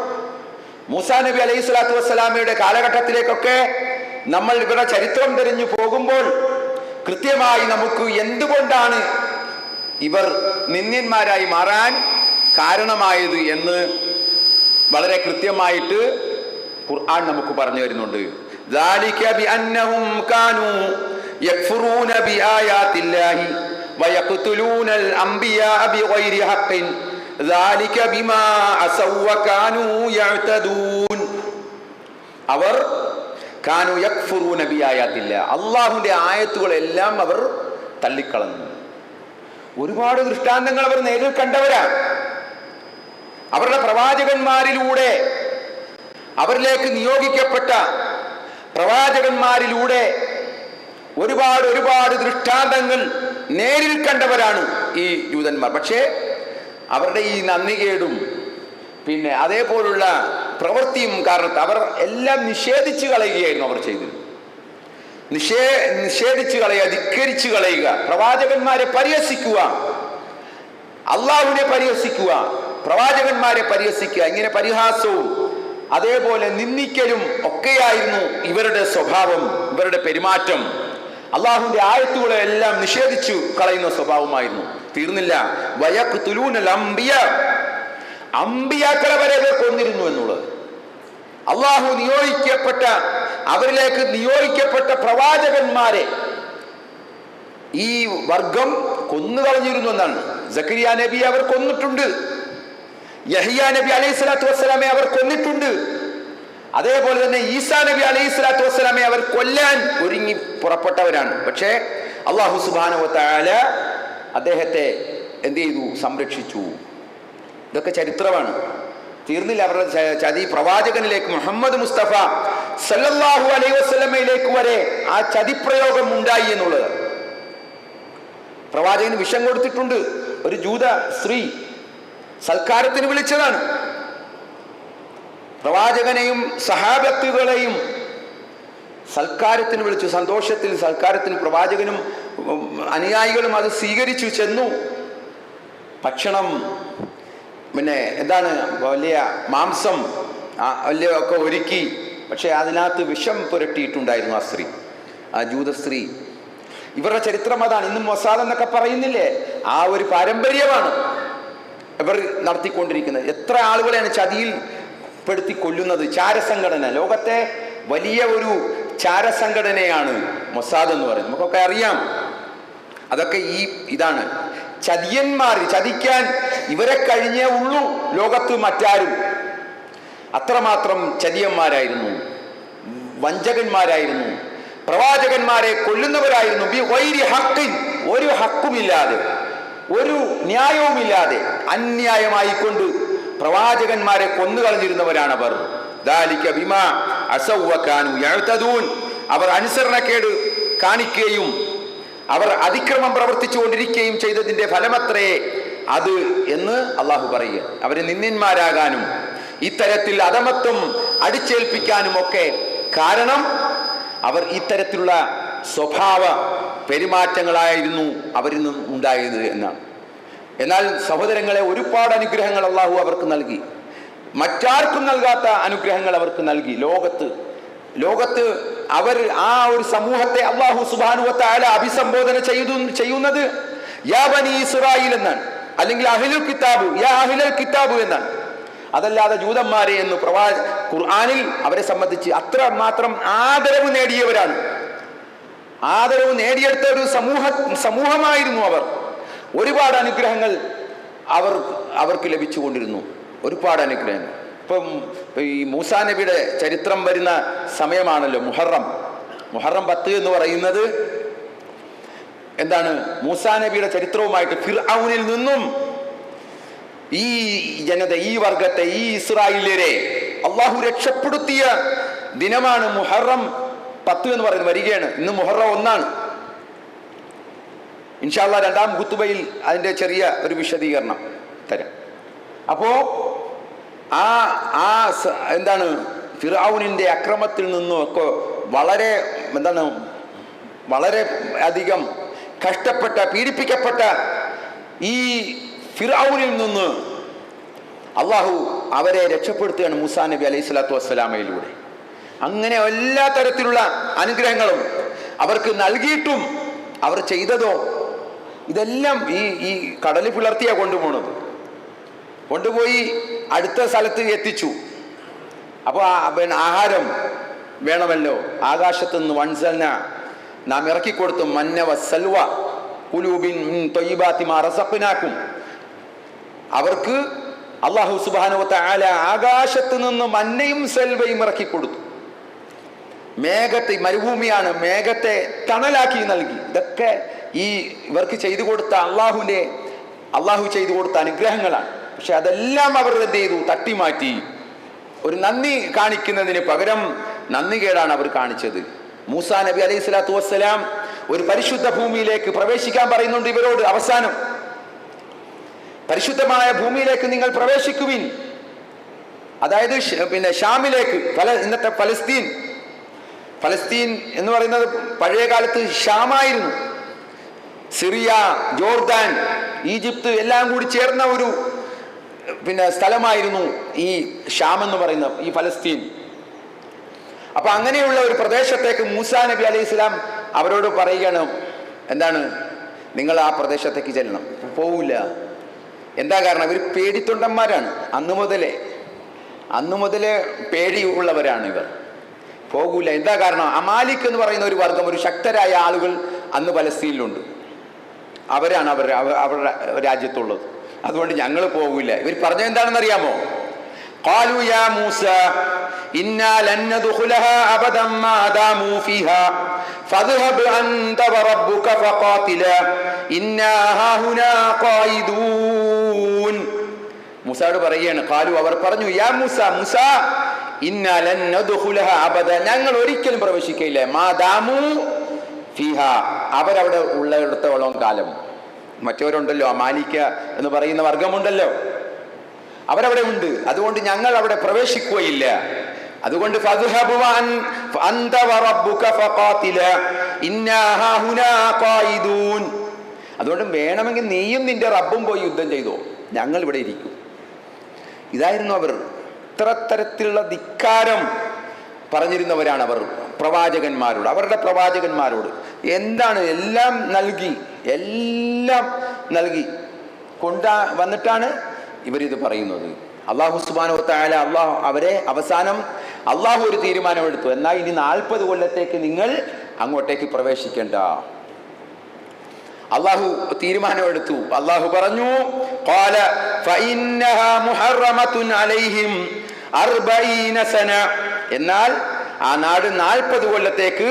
മൂസാ നബി അലൈഹി സ്വലാത്തു വസ്സലാമയുടെ കാലഘട്ടത്തിലേക്കൊക്കെ നമ്മൾ ഇവിടെ ചരിത്രം തിരിഞ്ഞു പോകുമ്പോൾ കൃത്യമായി നമുക്ക് എന്തുകൊണ്ടാണ് ഇവർ നിന്ദ്യന്മാരായി മാറാൻ കാരണമായത് എന്ന് വളരെ കൃത്യമായിട്ട് ഖുർആൻ നമുക്ക് പറഞ്ഞു തരുന്നുണ്ട്. ذَلِكَ بِأَنَّهُمْ كَانُوا يَكْفُرُونَ بِآيَاتِ اللَّهِ وَيَقْتُلُونَ الْأَنْبِيَاءَ بِغَيْرِ حَقٍّ ذَلِكَ بِمَا عَصَوْا وَكَانُوا يَعْتَدُونَ. അവർ കാനു യക്ഫുറൂന ബിആയാത്തില്ലാ, അല്ലാഹുവിന്റെ ആയത്തുകളെല്ലാം അവർ തള്ളിക്കളഞ്ഞു. ഒരുപാട് ദൃഷ്ടാന്തങ്ങൾ അവർ നേരിൽ കണ്ടവരാണ്. അവരുടെ പ്രവാചകന്മാരിലൂടെ, അവരിലേക്ക് നിയോഗിക്കപ്പെട്ട പ്രവാചകന്മാരിലൂടെ ഒരുപാട് ദൃഷ്ടാന്തങ്ങൾ നേരിൽ കണ്ടവരാണ് ഈ ജൂതന്മാർ. പക്ഷേ അവരുടെ ഈ നന്ദികേടും പിന്നെ അതേപോലുള്ള പ്രവൃത്തിയും കാരണത്ത് അവർ എല്ലാം നിഷേധിച്ചു കളയുകയായിരുന്നു. അവർ ചെയ്തത് നിഷേധിച്ചു കളയുക, ധിക്കരിച്ചു കളയുക, പ്രവാചകന്മാരെ പരിഹസിക്കുക, അള്ളാഹുവിനെ പരിഹസിക്കുക, പ്രവാചകന്മാരെ പരിഹസിക്കുക, ഇങ്ങനെ പരിഹാസവും അതേപോലെ നിന്ദിക്കലും ഒക്കെയായിരുന്നു ഇവരുടെ സ്വഭാവം, ഇവരുടെ പെരുമാറ്റം. അള്ളാഹുവിന്റെ ആയത്തുകളെ എല്ലാം നിഷേധിച്ചു കളയുന്ന സ്വഭാവമായിരുന്നു. തീർന്നില്ല, വയഖ്തുലൂനൽ അംബിയാ, അമ്പിയാക്കളെ വരെ കൊന്നിരുന്നു എന്നുള്ളത്. അള്ളാഹു നിയോഗിക്കപ്പെട്ട, അവരിലേക്ക് നിയോഗിക്കപ്പെട്ട പ്രവാചകന്മാരെ ഈ വർഗം കൊന്നുകളഞ്ഞിരുന്നു എന്നാണ്. സക്കരിയ നബി അവർ കൊന്നിട്ടുണ്ട്, യഹ്യ നബി അലൈഹി സ്വലാത്തു വസ്സലാമെ അവർ കൊന്നിട്ടുണ്ട്, അതേപോലെ തന്നെ ഈസാ നബി അലൈഹി സ്വലാത്തു വസ്സലാമെ അവർ കൊല്ലാൻ ഒരുങ്ങി പുറപ്പെട്ടവരാണ്. പക്ഷേ അള്ളാഹു സുബ്ഹാനഹു വ തആല അദ്ദേഹത്തെ എന്ത് ചെയ്തു? സംരക്ഷിച്ചു. ഇതൊക്കെ ചരിത്രമാണ്. തീർന്നില്ല, അവരുടെ ചതി പ്രവാചകനിലേക്ക്, മുഹമ്മദ് മുസ്തഫ സല്ലല്ലാഹു അലൈഹി വസല്ലമയിലേക്ക് വരെ ആ ചതിപ്രയോഗം ഉണ്ടായി എന്നുള്ളത്. പ്രവാചകന് വിഷം കൊടുത്തിട്ടുണ്ട്. ഒരു ജൂത സ്ത്രീ സൽക്കാരത്തിന് വിളിച്ചതാണ്. പ്രവാചകനെയും സഹാബത്തുകളെയും സൽക്കാരത്തിന് വിളിച്ചു, സന്തോഷത്തിൽ സൽക്കാരത്തിന്. പ്രവാചകനും അനുയായികളും അത് സ്വീകരിച്ചു ചെന്നു. ഭക്ഷണം, പിന്നെ എന്താണ്, വലിയ മാംസം വലിയ ഒക്കെ ഒരുക്കി. പക്ഷെ അതിനകത്ത് വിഷം പുരട്ടിയിട്ടുണ്ടായിരുന്നു ആ സ്ത്രീ, ആ ജൂത സ്ത്രീ. ഇവരുടെ ചരിത്രം അതാണ്. ഇന്നും മൊസാദ് എന്നൊക്കെ പറയുന്നില്ലേ, ആ ഒരു പാരമ്പര്യമാണ് ഇവർ നടത്തിക്കൊണ്ടിരിക്കുന്നത്. എത്ര ആളുകളെയാണ് ചതിയിൽ പെടുത്തി കൊല്ലുന്നത്. ചാരസംഘടന, ലോകത്തെ വലിയ ഒരു ചാരസംഘടനയാണ് മൊസാദ് എന്ന് പറയുന്നത്. നമുക്കൊക്കെ അറിയാം. അതൊക്കെ ഇതാണ് ചതിയന്മാർ. ചതിക്കാൻ ഇവരെ കഴിഞ്ഞേ ഉള്ളൂ ലോകത്ത് മറ്റാരും. അത്രമാത്രം ചതിയന്മാരായിരുന്നു, വഞ്ചകന്മാരായിരുന്നു, പ്രവാചകന്മാരെ കൊല്ലുന്നവരായിരുന്നു. ഒരു ഹക്കുമില്ലാതെ, ഒരു ന്യായവുമില്ലാതെ അന്യായമായിക്കൊണ്ട് പ്രവാചകന്മാരെ കൊന്നുകളഞ്ഞിരുന്നവരാണ് അവർ. ദാലിക ബിമാ അസൗ വകാനൂ യഅ്തദൂൻ. അവർ അനുസരണക്കേട് കാണിക്കുകയും അവർ അതിക്രമം പ്രവർത്തിച്ചു കൊണ്ടിരിക്കുകയും ചെയ്തതിന്റെ ഫലമത്രേ അത് എന്ന് അള്ളാഹു പറയുക. അവര് നിന്ദ്യന്മാരാകാനും ഇത്തരത്തിൽ അധമത്വം അടിച്ചേൽപ്പിക്കാനും ഒക്കെ കാരണം അവർ ഇത്തരത്തിലുള്ള സ്വഭാവ പെരുമാറ്റങ്ങളായിരുന്നു അവരിൽ നിന്നും ഉണ്ടായത് എന്നാണ്. എന്നാൽ സഹോദരങ്ങളെ, ഒരുപാട് അനുഗ്രഹങ്ങൾ അള്ളാഹു അവർക്ക് നൽകി. മറ്റാർക്കും നൽകാത്ത അനുഗ്രഹങ്ങൾ അവർക്ക് നൽകി. ലോകത്ത് അവർ ആ ഒരു സമൂഹത്തെ അല്ലാഹു സുബ്ഹാനഹു വ തആല അഭിസംബോധന ചെയ്യുന്നത് യാ ബനി ഇസ്രായീൽ എന്നാണ്, അല്ലെങ്കിൽ അഹ്ലുൽ കിതാബ്, യാ അഹ്ലുൽ കിതാബ് എന്നാണ്. അതല്ലാതെ ജൂതന്മാരെ എന്ന് ഖുർആനിൽ അവരെ സംബന്ധിച്ച് അത്രമാത്രം ആദരവ് നേടിയവരാണ്. ആദരവ് നേടിയെടുത്ത ഒരു സമൂഹമായിരുന്നു അവർ. ഒരുപാട് അനുഗ്രഹങ്ങൾ അവർക്ക് ലഭിച്ചുകൊണ്ടിരുന്നു. ഒരുപാട് അനുഗ്രഹങ്ങൾ. ഇപ്പം ഈ മൂസാ നബിയുടെ ചരിത്രം വരുന്ന സമയമാണല്ലോ മുഹറം 10 എന്ന് പറയുന്നത്. എന്താണ് മൂസാ നബിയുടെ ചരിത്രവുമായിട്ട് ഫിർഔനിൽ നിന്നും ഈ ജനത, ഈ വർഗത്തെ, ഈ ഇസ്രായേലിയരെ അള്ളാഹു രക്ഷപ്പെടുത്തിയ ദിനമാണ് മുഹറം 10 എന്ന് പറയുന്നത്. വരികയാണ്. ഇന്ന് മുഹറം 1 ഇൻഷാ അല്ലാഹ്. 2-ാം ഖുതുബയിൽ അതിന്റെ ചെറിയ ഒരു വിശദീകരണം തരാം. അപ്പോ എന്താണ് ഫിർഔനിന്റെ അക്രമത്തിൽ നിന്നും ഒക്കെ വളരെ അധികം കഷ്ടപ്പെട്ട, പീഡിപ്പിക്കപ്പെട്ട ഈ ഫിർഔനിൽ നിന്ന് അള്ളാഹു അവരെ രക്ഷപ്പെടുത്തുകയാണ് മൂസാ നബി അലൈഹി സ്വലാത്തു വസ്സലാമയിലൂടെ. അങ്ങനെ എല്ലാ തരത്തിലുള്ള അനുഗ്രഹങ്ങളും അവർക്ക് നൽകിയിട്ടും അവർ ചെയ്തതോ ഇതെല്ലാം ഈ കടലിൽ പിളർത്തിയാ കൊണ്ടുപോയി അടുത്ത സ്ഥലത്ത് എത്തിച്ചു. അപ്പോൾ ആഹാരം വേണമല്ലോ. ആകാശത്തു നിന്ന് വൻസൽന നാം ഇറക്കിക്കൊടുത്തു മന്നവ സൽവ കുലൂബിൻ ത്വയ്യിബാതി മാ റസഖ്നാകും. അവർക്ക് അല്ലാഹു സുബ്ഹാനഹു വ തആല ആകാശത്ത് നിന്ന് മന്നയും സെൽവയും ഇറക്കിക്കൊടുത്തു. മേഘത്തെ, മരുഭൂമിയാണ്, മേഘത്തെ തണലാക്കി നൽകി. ഇതൊക്കെ ഈ ഇവർക്ക് ചെയ്തു കൊടുത്ത അള്ളാഹു ചെയ്തു കൊടുത്ത അനുഗ്രഹങ്ങളാണ്. പക്ഷെ അതെല്ലാം അവർ എന്ത് ചെയ്തു? തട്ടിമാറ്റി. ഒരു നന്ദി കാണിക്കുന്നതിന് പകരം നന്ദികേടാണ് അവർ കാണിച്ചത്. മൂസാ നബി അലൈഹി സ്വലാത്തു വസ്സലാം ഒരു പരിശുദ്ധ ഭൂമിയിലേക്ക് പ്രവേശിക്കാൻ പറയുന്നുണ്ട് ഇവരോട്. അവസാനം പരിശുദ്ധമായ ഭൂമിയിലേക്ക് നിങ്ങൾ പ്രവേശിക്കുവിൻ, അതായത് പിന്നെ ഷാമിലേക്ക്, ഇന്നത്തെ ഫലസ്തീൻ എന്ന് പറയുന്നത് പഴയ കാലത്ത് ഷാമായിരുന്നു. സിറിയ, ജോർദാൻ, ഈജിപ്ത് എല്ലാം കൂടി ചേർന്ന ഒരു സ്ഥലമായിരുന്നു ഈ ഷാം എന്ന് പറയുന്ന ഈ ഫലസ്തീൻ. അപ്പൊ അങ്ങനെയുള്ള ഒരു പ്രദേശത്തേക്ക് മൂസാ നബി അലൈഹി സ്വലാം അവരോട് പറയുകയാണ്, എന്താണ്, നിങ്ങൾ ആ പ്രദേശത്തേക്ക് ചെല്ലണം. പോവില്ല. എന്താ കാരണം? ഇവർ പേടിത്തൊണ്ടന്മാരാണ്. അന്നു മുതലേ പേടിയുള്ളവരാണ് ഇവർ. പോകൂല. എന്താ കാരണം? അമാലിക് എന്ന് പറയുന്ന ഒരു വർഗം, ഒരു ശക്തരായ ആളുകൾ അന്ന് പലസ്തീനിലുണ്ട്. അവരാണ് അവരുടെ രാജ്യത്തുള്ളത്. അതുകൊണ്ട് ഞങ്ങൾ പോകില്ല. ഇവർ പറഞ്ഞത് എന്താണെന്ന് അറിയാമോ? ഖാലു യാ മൂസ ഇന്നാ ലൻ നദ്ഖുലഹാ അബദൻ മാ ദാമു ഫീഹാ ഫദ്ഹബ് അൻത വറബ്ബുക ഫഖാതിലാ ഇന്നാ ഹാഹുനാ ഖായിദൂൻ. മൂസയോട് പറയുകയാണ്. ഖാലു, അവർ പറഞ്ഞു, യാ മൂസ, മൂസ, ഇന്നാ ലൻ നദ്ഖുലഹാ അബദ, ഞങ്ങൾ ഒരിക്കലും പ്രവേശിക്കയില്ല, മാ ദാമു ഫീഹാ, അവരവിടെ ഉള്ളിടത്തോളം കാലം. മറ്റവരുണ്ടല്ലോ, അമാലിക്ക എന്ന് പറയുന്ന വർഗമുണ്ടല്ലോ, അവരവിടെ ഉണ്ട്. അതുകൊണ്ട് ഞങ്ങൾ അവിടെ പ്രവേശിക്കുകയില്ല. അതുകൊണ്ട് അതുകൊണ്ട് വേണമെങ്കിൽ നീയും നിന്റെ റബ്ബും പോയി യുദ്ധം ചെയ്തോ, ഞങ്ങൾ ഇവിടെ ഇരിക്കും. ഇതായിരുന്നു അവർ. ഇത്തരത്തിലുള്ള ധിക്കാരം പറഞ്ഞിരുന്നവരാണ് അവർ പ്രവാചകന്മാരോട്, അവരുടെ പ്രവാചകന്മാരോട്. എന്താണ്? എല്ലാം നൽകി വന്നിട്ടാണ് ഇവരിത് പറയുന്നത്. അല്ലാഹു സുബ്ഹാനഹു വ തആല അവസാനം ഒരു തീരുമാനമെടുത്തു. എന്നാൽ ഇനി 40 കൊല്ലത്തേക്ക് നിങ്ങൾ അങ്ങോട്ടേക്ക് പ്രവേശിക്കേണ്ട. അല്ലാഹു തീരുമാനമെടുത്തു. അല്ലാഹു പറഞ്ഞു, ഖാല ഫഇന്നഹാ മുഹറമതുൻ അലൈഹിം 40 സന, എന്നാൽ ആ നാട് 40 കൊല്ലത്തേക്ക്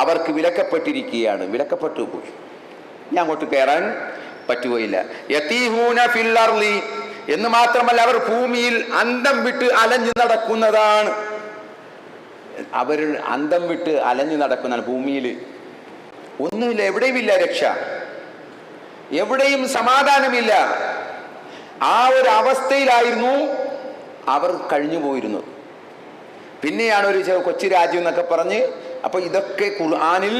അവർക്ക് വിലക്കപ്പെട്ടിരിക്കുകയാണ്. വിലക്കപ്പെട്ടു പോയി. ഞാൻ അങ്ങോട്ട് കയറാൻ പറ്റുകയില്ല. യതീഹൂന ഫിൽ അർളി, എന്ന് മാത്രമല്ല അവർ ഭൂമിയിൽ അന്തം വിട്ട് അലഞ്ഞു നടക്കുന്നതാണ്. അവർ അന്തം വിട്ട് അലഞ്ഞു നടക്കുന്നതാണ്. ഭൂമിയിൽ ഒന്നുമില്ല, എവിടെയുമില്ല രക്ഷ, എവിടെയും സമാധാനമില്ല. ആ ഒരു അവസ്ഥയിലായിരുന്നു അവർ കഴിഞ്ഞു പോയിരുന്നത്. പിന്നെയാണ് ഒരു കൊച്ചു രാജ്യം എന്നൊക്കെ പറഞ്ഞ്. അപ്പൊ ഇതൊക്കെ ഖുർആനിൽ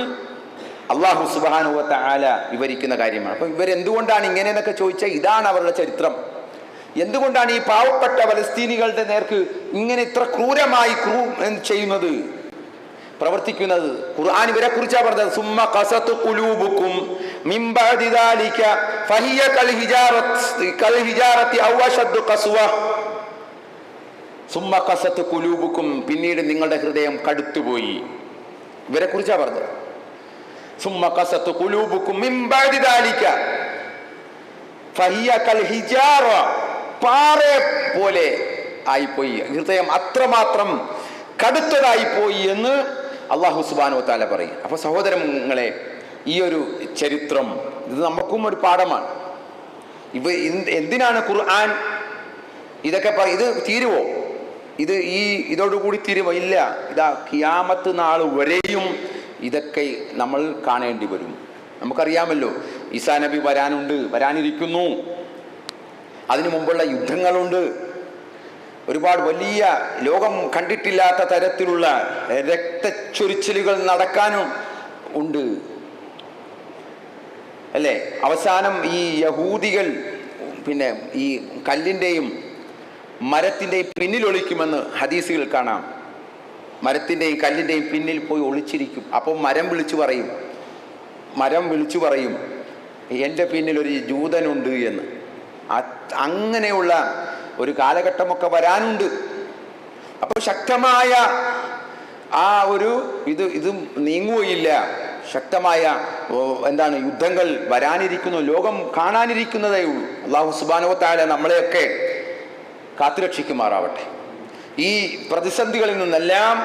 അല്ലാഹു സുബ്ഹാനഹു വ തആല വിവരിക്കുന്ന കാര്യമാണ്. അപ്പൊ ഇവരെന്തുകൊണ്ടാണ് ഇങ്ങനെയെന്നൊക്കെ ചോദിച്ചാൽ ഇതാണ് അവരുടെ ചരിത്രം. എന്തുകൊണ്ടാണ് ഈ പാവപ്പെട്ട ഫലസ്തീനികളുടെ നേർക്ക് ഇങ്ങനെ ഇത്ര ക്രൂരമായി ചെയ്യുന്നത്, പ്രവർത്തിക്കുന്നത്? ഖുർആൻ ഇവരെ കുറിച്ചാണ് പറഞ്ഞത്. സുമ്മ ഖസത് ഖുലൂബുക്കും മിൻ ബഅദി ദാലിക ഫഹിയ കൽ ഹിജാറത്തി ഔ അശദ്ദു ഖസ്വ. സുമ്മ ഖസത് ഖുലൂബുക്കും, പിന്നീട് നിങ്ങളുടെ ഹൃദയം കടുത്തുപോയി. ഇവരെ കുറിച്ചാണ് പറഞ്ഞത്. സുമ്മ ഖസത് ഖുലൂബുക്കും മിൻ ബഅദി ദാലിക ഫഹിയ കൽ ഹിജാറ, പാറ പോലെ ആയിപ്പോയി, ഹൃദയം അത്രമാത്രം കടുത്തതായിപ്പോയി എന്ന് അല്ലാഹു സുബ്ഹാനഹു വ തആല പറയും. അപ്പൊ സഹോദരങ്ങളെ, ഈ ഒരു ചരിത്രം ഇത് നമുക്കും ഒരു പാഠമാണ്. എന്തിനാണ് ഖുർആൻ ഇതൊക്കെ ഇത് തീരുവോ? ഇതോടുകൂടി തീരുവോ? ഇല്ല. ഇതാ ഖിയാമത്ത് നാൾ വരെയും ഇതൊക്കെ നമ്മൾ കാണേണ്ടി വരും. നമുക്കറിയാമല്ലോ, ഈസാ നബി വരാനിരിക്കുന്നു. അതിനു മുമ്പുള്ള യുദ്ധങ്ങളുണ്ട്. ഒരുപാട് വലിയ, ലോകം കണ്ടിട്ടില്ലാത്ത തരത്തിലുള്ള രക്തച്ചൊരിച്ചിലുകൾ നടക്കാനും ഉണ്ട്, അല്ലേ? അവസാനം ഈ യഹൂദികൾ ഈ കല്ലിൻ്റെയും മരത്തിൻ്റെയും പിന്നിൽ ഒളിക്കുമെന്ന് ഹദീസുകൾ കാണാം. മരത്തിൻ്റെയും കല്ലിൻ്റെയും പിന്നിൽ പോയി ഒളിച്ചിരിക്കും. അപ്പോൾ മരം വിളിച്ചു പറയും എൻ്റെ പിന്നിൽ ഒരു ജൂതനുണ്ട് എന്ന്. അങ്ങനെയുള്ള ഒരു കാലഘട്ടമൊക്കെ വരാനുണ്ട്. അപ്പോൾ ശക്തമായ ആ ഒരു ഇത് നീങ്ങുകയില്ല. ശക്തമായ എന്താണ് യുദ്ധങ്ങൾ വരാനിരിക്കുന്നു, ലോകം കാണാനിരിക്കുന്നതേ ഉള്ളൂ. അല്ലാഹു സുബ്ഹാനഹു വ തആല നമ്മളെയൊക്കെ കാത്തുരക്ഷിക്കുമാറാവട്ടെ. ഈ പ്രതിസന്ധികളിൽ നിന്നെല്ലാം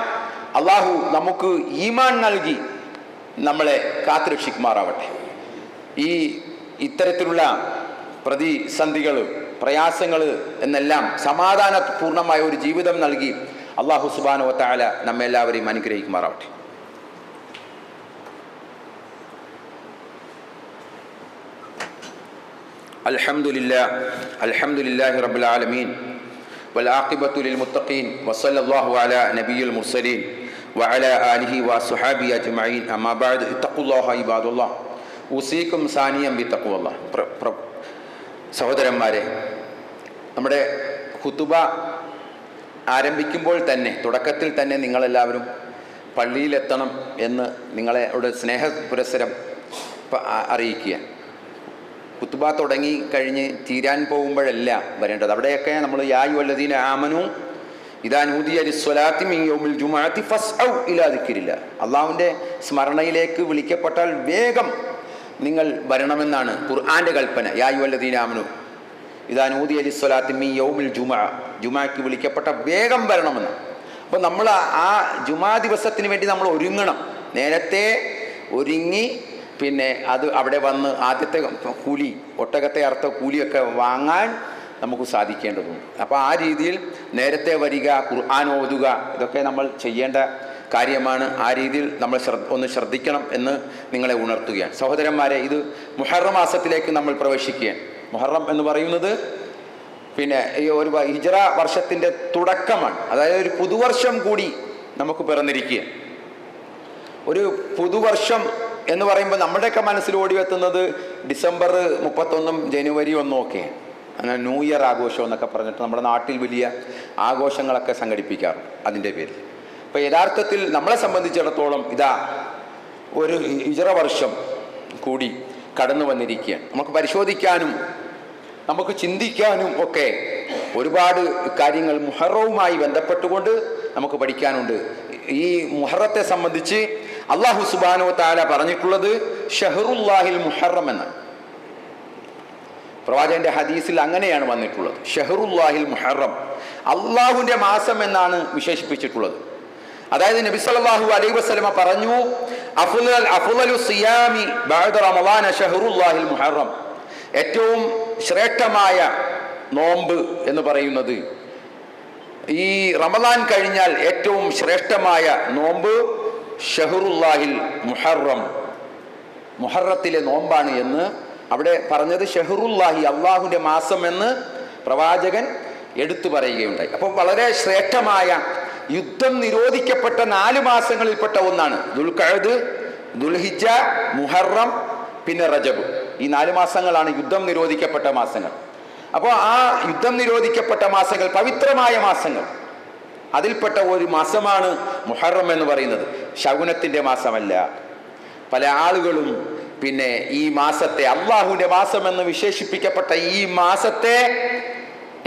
അള്ളാഹു നമുക്ക് ഈമാൻ നൽകി നമ്മളെ കാത്തുരക്ഷിക്കുമാറാവട്ടെ. ഇത്തരത്തിലുള്ള പ്രതിസന്ധികൾ, പ്രയാസങ്ങൾ എന്നെല്ലാം സമാധാനപൂർണമായ ഒരു ജീവിതം നൽകി അള്ളാഹു സുബ്ഹാനഹു വ തആല നമ്മെല്ലാവരെയും അനുഗ്രഹിക്കുമാറാവട്ടെ. അൽഹംദുലില്ലാഹി റബ്ബിൽ ആലമീൻ والعاقبة للمتقين وصلى الله على نبي المرسلين وعلى آله وصحبه أجمعين أما بعد اتقوا الله عباد الله أوصيكم ثانيا بتقوى الله. സഹോദരന്മാരെ, നമ്മുടെ ഖുതുബ ആരംഭിക്കുമ്പോൾ തന്നെ, തുടക്കത്തിൽ തന്നെ നിങ്ങളെല്ലാവരും പള്ളിയിലെത്തണം എന്ന് നിങ്ങളുടെ സ്നേഹ പുരസ്സരം അറിയിക്കുക. ഖുതുബ തുടങ്ങി കഴിഞ്ഞ് തീരാൻ പോകുമ്പോഴല്ല വരേണ്ടത്. അവിടെയൊക്കെ നമ്മൾ യാ അയ്യുഹല്ലദീന ആമനൂ ഇദാ നൂദിയ ലിസ്സലാത്തി മിൻ യൗമിൽ ജുമുഅത്തി ഫസ്ഔ ഇലാ ദിക്രില്ലാഹ്. അള്ളാഹുവിൻ്റെ സ്മരണയിലേക്ക് വിളിക്കപ്പെട്ടാൽ വേഗം നിങ്ങൾ വരണമെന്നാണ് ഖുർആന്റെ കൽപ്പന. യാ അയ്യുഹല്ലദീന ആമനൂ ഇദാ നൂദിയ ലിസ്സലാത്തി മിൻ യൗമിൽ ജുമുഅക്ക് വിളിക്കപ്പെട്ട വേഗം വരണമെന്ന്. അപ്പോൾ നമ്മൾ ആ ജുമാ ദിവസത്തിന് വേണ്ടി നമ്മൾ ഒരുങ്ങണം. നേരത്തെ ഒരുങ്ങി പിന്നെ അത് അവിടെ വന്ന് ആദ്യത്തെ കൂലി, ഒട്ടകത്തെ അർത്ഥ കൂലിയൊക്കെ വാങ്ങാൻ നമുക്ക് സാധിക്കേണ്ടതുണ്ട്. അപ്പോൾ ആ രീതിയിൽ നേരത്തെ വരിക, ഖുർആൻ ഓതുക, ഇതൊക്കെ നമ്മൾ ചെയ്യേണ്ട കാര്യമാണ്. ആ രീതിയിൽ നമ്മൾ ഒന്ന് ശ്രദ്ധിക്കണം എന്ന് നിങ്ങളെ ഉണർത്തുകയാണ്. സഹോദരന്മാരെ, ഇത് മുഹറം മാസത്തിലേക്ക് നമ്മൾ പ്രവേശിക്കുകയാണ്. മുഹറം എന്ന് പറയുന്നത് പിന്നെ ഈ ഒരു ഹിജ്റ വർഷത്തിൻ്റെ തുടക്കമാണ്. അതായത് ഒരു പുതുവർഷം കൂടി നമുക്ക് പിറന്നിരിക്കുക. ഒരു പുതുവർഷം എന്ന് പറയുമ്പോൾ നമ്മുടെയൊക്കെ മനസ്സിൽ ഓടിവെത്തുന്നത് ഡിസംബർ 31 ജനുവരി 1 ഒക്കെ, അങ്ങനെ ന്യൂ ഇയർ ആഘോഷം എന്നൊക്കെ പറഞ്ഞിട്ട് നമ്മുടെ നാട്ടിൽ വലിയ ആഘോഷങ്ങളൊക്കെ സംഘടിപ്പിക്കാറുണ്ട് അതിൻ്റെ പേരിൽ. അപ്പോൾ യഥാർത്ഥത്തിൽ നമ്മളെ സംബന്ധിച്ചിടത്തോളം ഇതാ ഒരു ഹിജ്റ വർഷം കൂടി കടന്നു വന്നിരിക്കുകയാണ്. നമുക്ക് പരിശോധിക്കാനും നമുക്ക് ചിന്തിക്കാനും ഒക്കെ ഒരുപാട് കാര്യങ്ങൾ മുഹറവുമായി ബന്ധപ്പെട്ടുകൊണ്ട് നമുക്ക് പഠിക്കാനുണ്ട്. ഈ മുഹറത്തെ സംബന്ധിച്ച് അല്ലാഹു സുബ്ഹാനഹു വ തആല പറഞ്ഞിട്ടുള്ളത് ഷഹറുല്ലാഹിൽ മുഹറം എന്നാണ്. പ്രവാചകന്റെ ഹദീസിൽ അങ്ങനെയാണ് വന്നിട്ടുള്ളത്. ഷഹറുല്ലാഹിൽ മുഹറം, അള്ളാഹുവിന്റെ മാസം എന്നാണ് വിശേഷിപ്പിച്ചിട്ടുള്ളത്. അതായത് നബി സല്ലല്ലാഹു അലൈഹി വസല്ലമ പറഞ്ഞു, അഫ്ളലു സിയാമി ബഅദ റമളാന ഷഹറുല്ലാഹിൽ മുഹറം, ഏറ്റവും ശ്രേഷ്ഠമായ നോമ്പ് എന്ന് പറയുന്നത് ഈ റമളാൻ കഴിഞ്ഞാൽ ഏറ്റവും ശ്രേഷ്ഠമായ നോമ്പ് ഷഹറുല്ലാഹിൽ മുഹറം, മുഹറത്തിലെ നോമ്പാണ് എന്ന് അവിടെ പറഞ്ഞത്. ഷഹറുല്ലാഹി, അള്ളാഹുവിൻ്റെ മാസം എന്ന് പ്രവാചകൻ എടുത്തു പറയുകയുണ്ടായി. അപ്പോൾ വളരെ ശ്രേഷ്ഠമായ, യുദ്ധം നിരോധിക്കപ്പെട്ട 4 മാസങ്ങളിൽപ്പെട്ട ഒന്നാണ് ദുൽഖഅദ്, ദുൽഹിജ്ജ, മുഹറം, പിന്നെ റജബ്. ഈ 4 മാസങ്ങളാണ് യുദ്ധം നിരോധിക്കപ്പെട്ട മാസങ്ങൾ. അപ്പോൾ ആ യുദ്ധം നിരോധിക്കപ്പെട്ട മാസങ്ങൾ, പവിത്രമായ മാസങ്ങൾ, അതിൽപ്പെട്ട ഒരു മാസമാണ് മുഹറം എന്ന് പറയുന്നത്. ശകുനത്തിൻ്റെ മാസമല്ല. പല ആളുകളും പിന്നെ ഈ മാസത്തെ, അള്ളാഹുവിൻ്റെ മാസം എന്ന് വിശേഷിപ്പിക്കപ്പെട്ട ഈ മാസത്തെ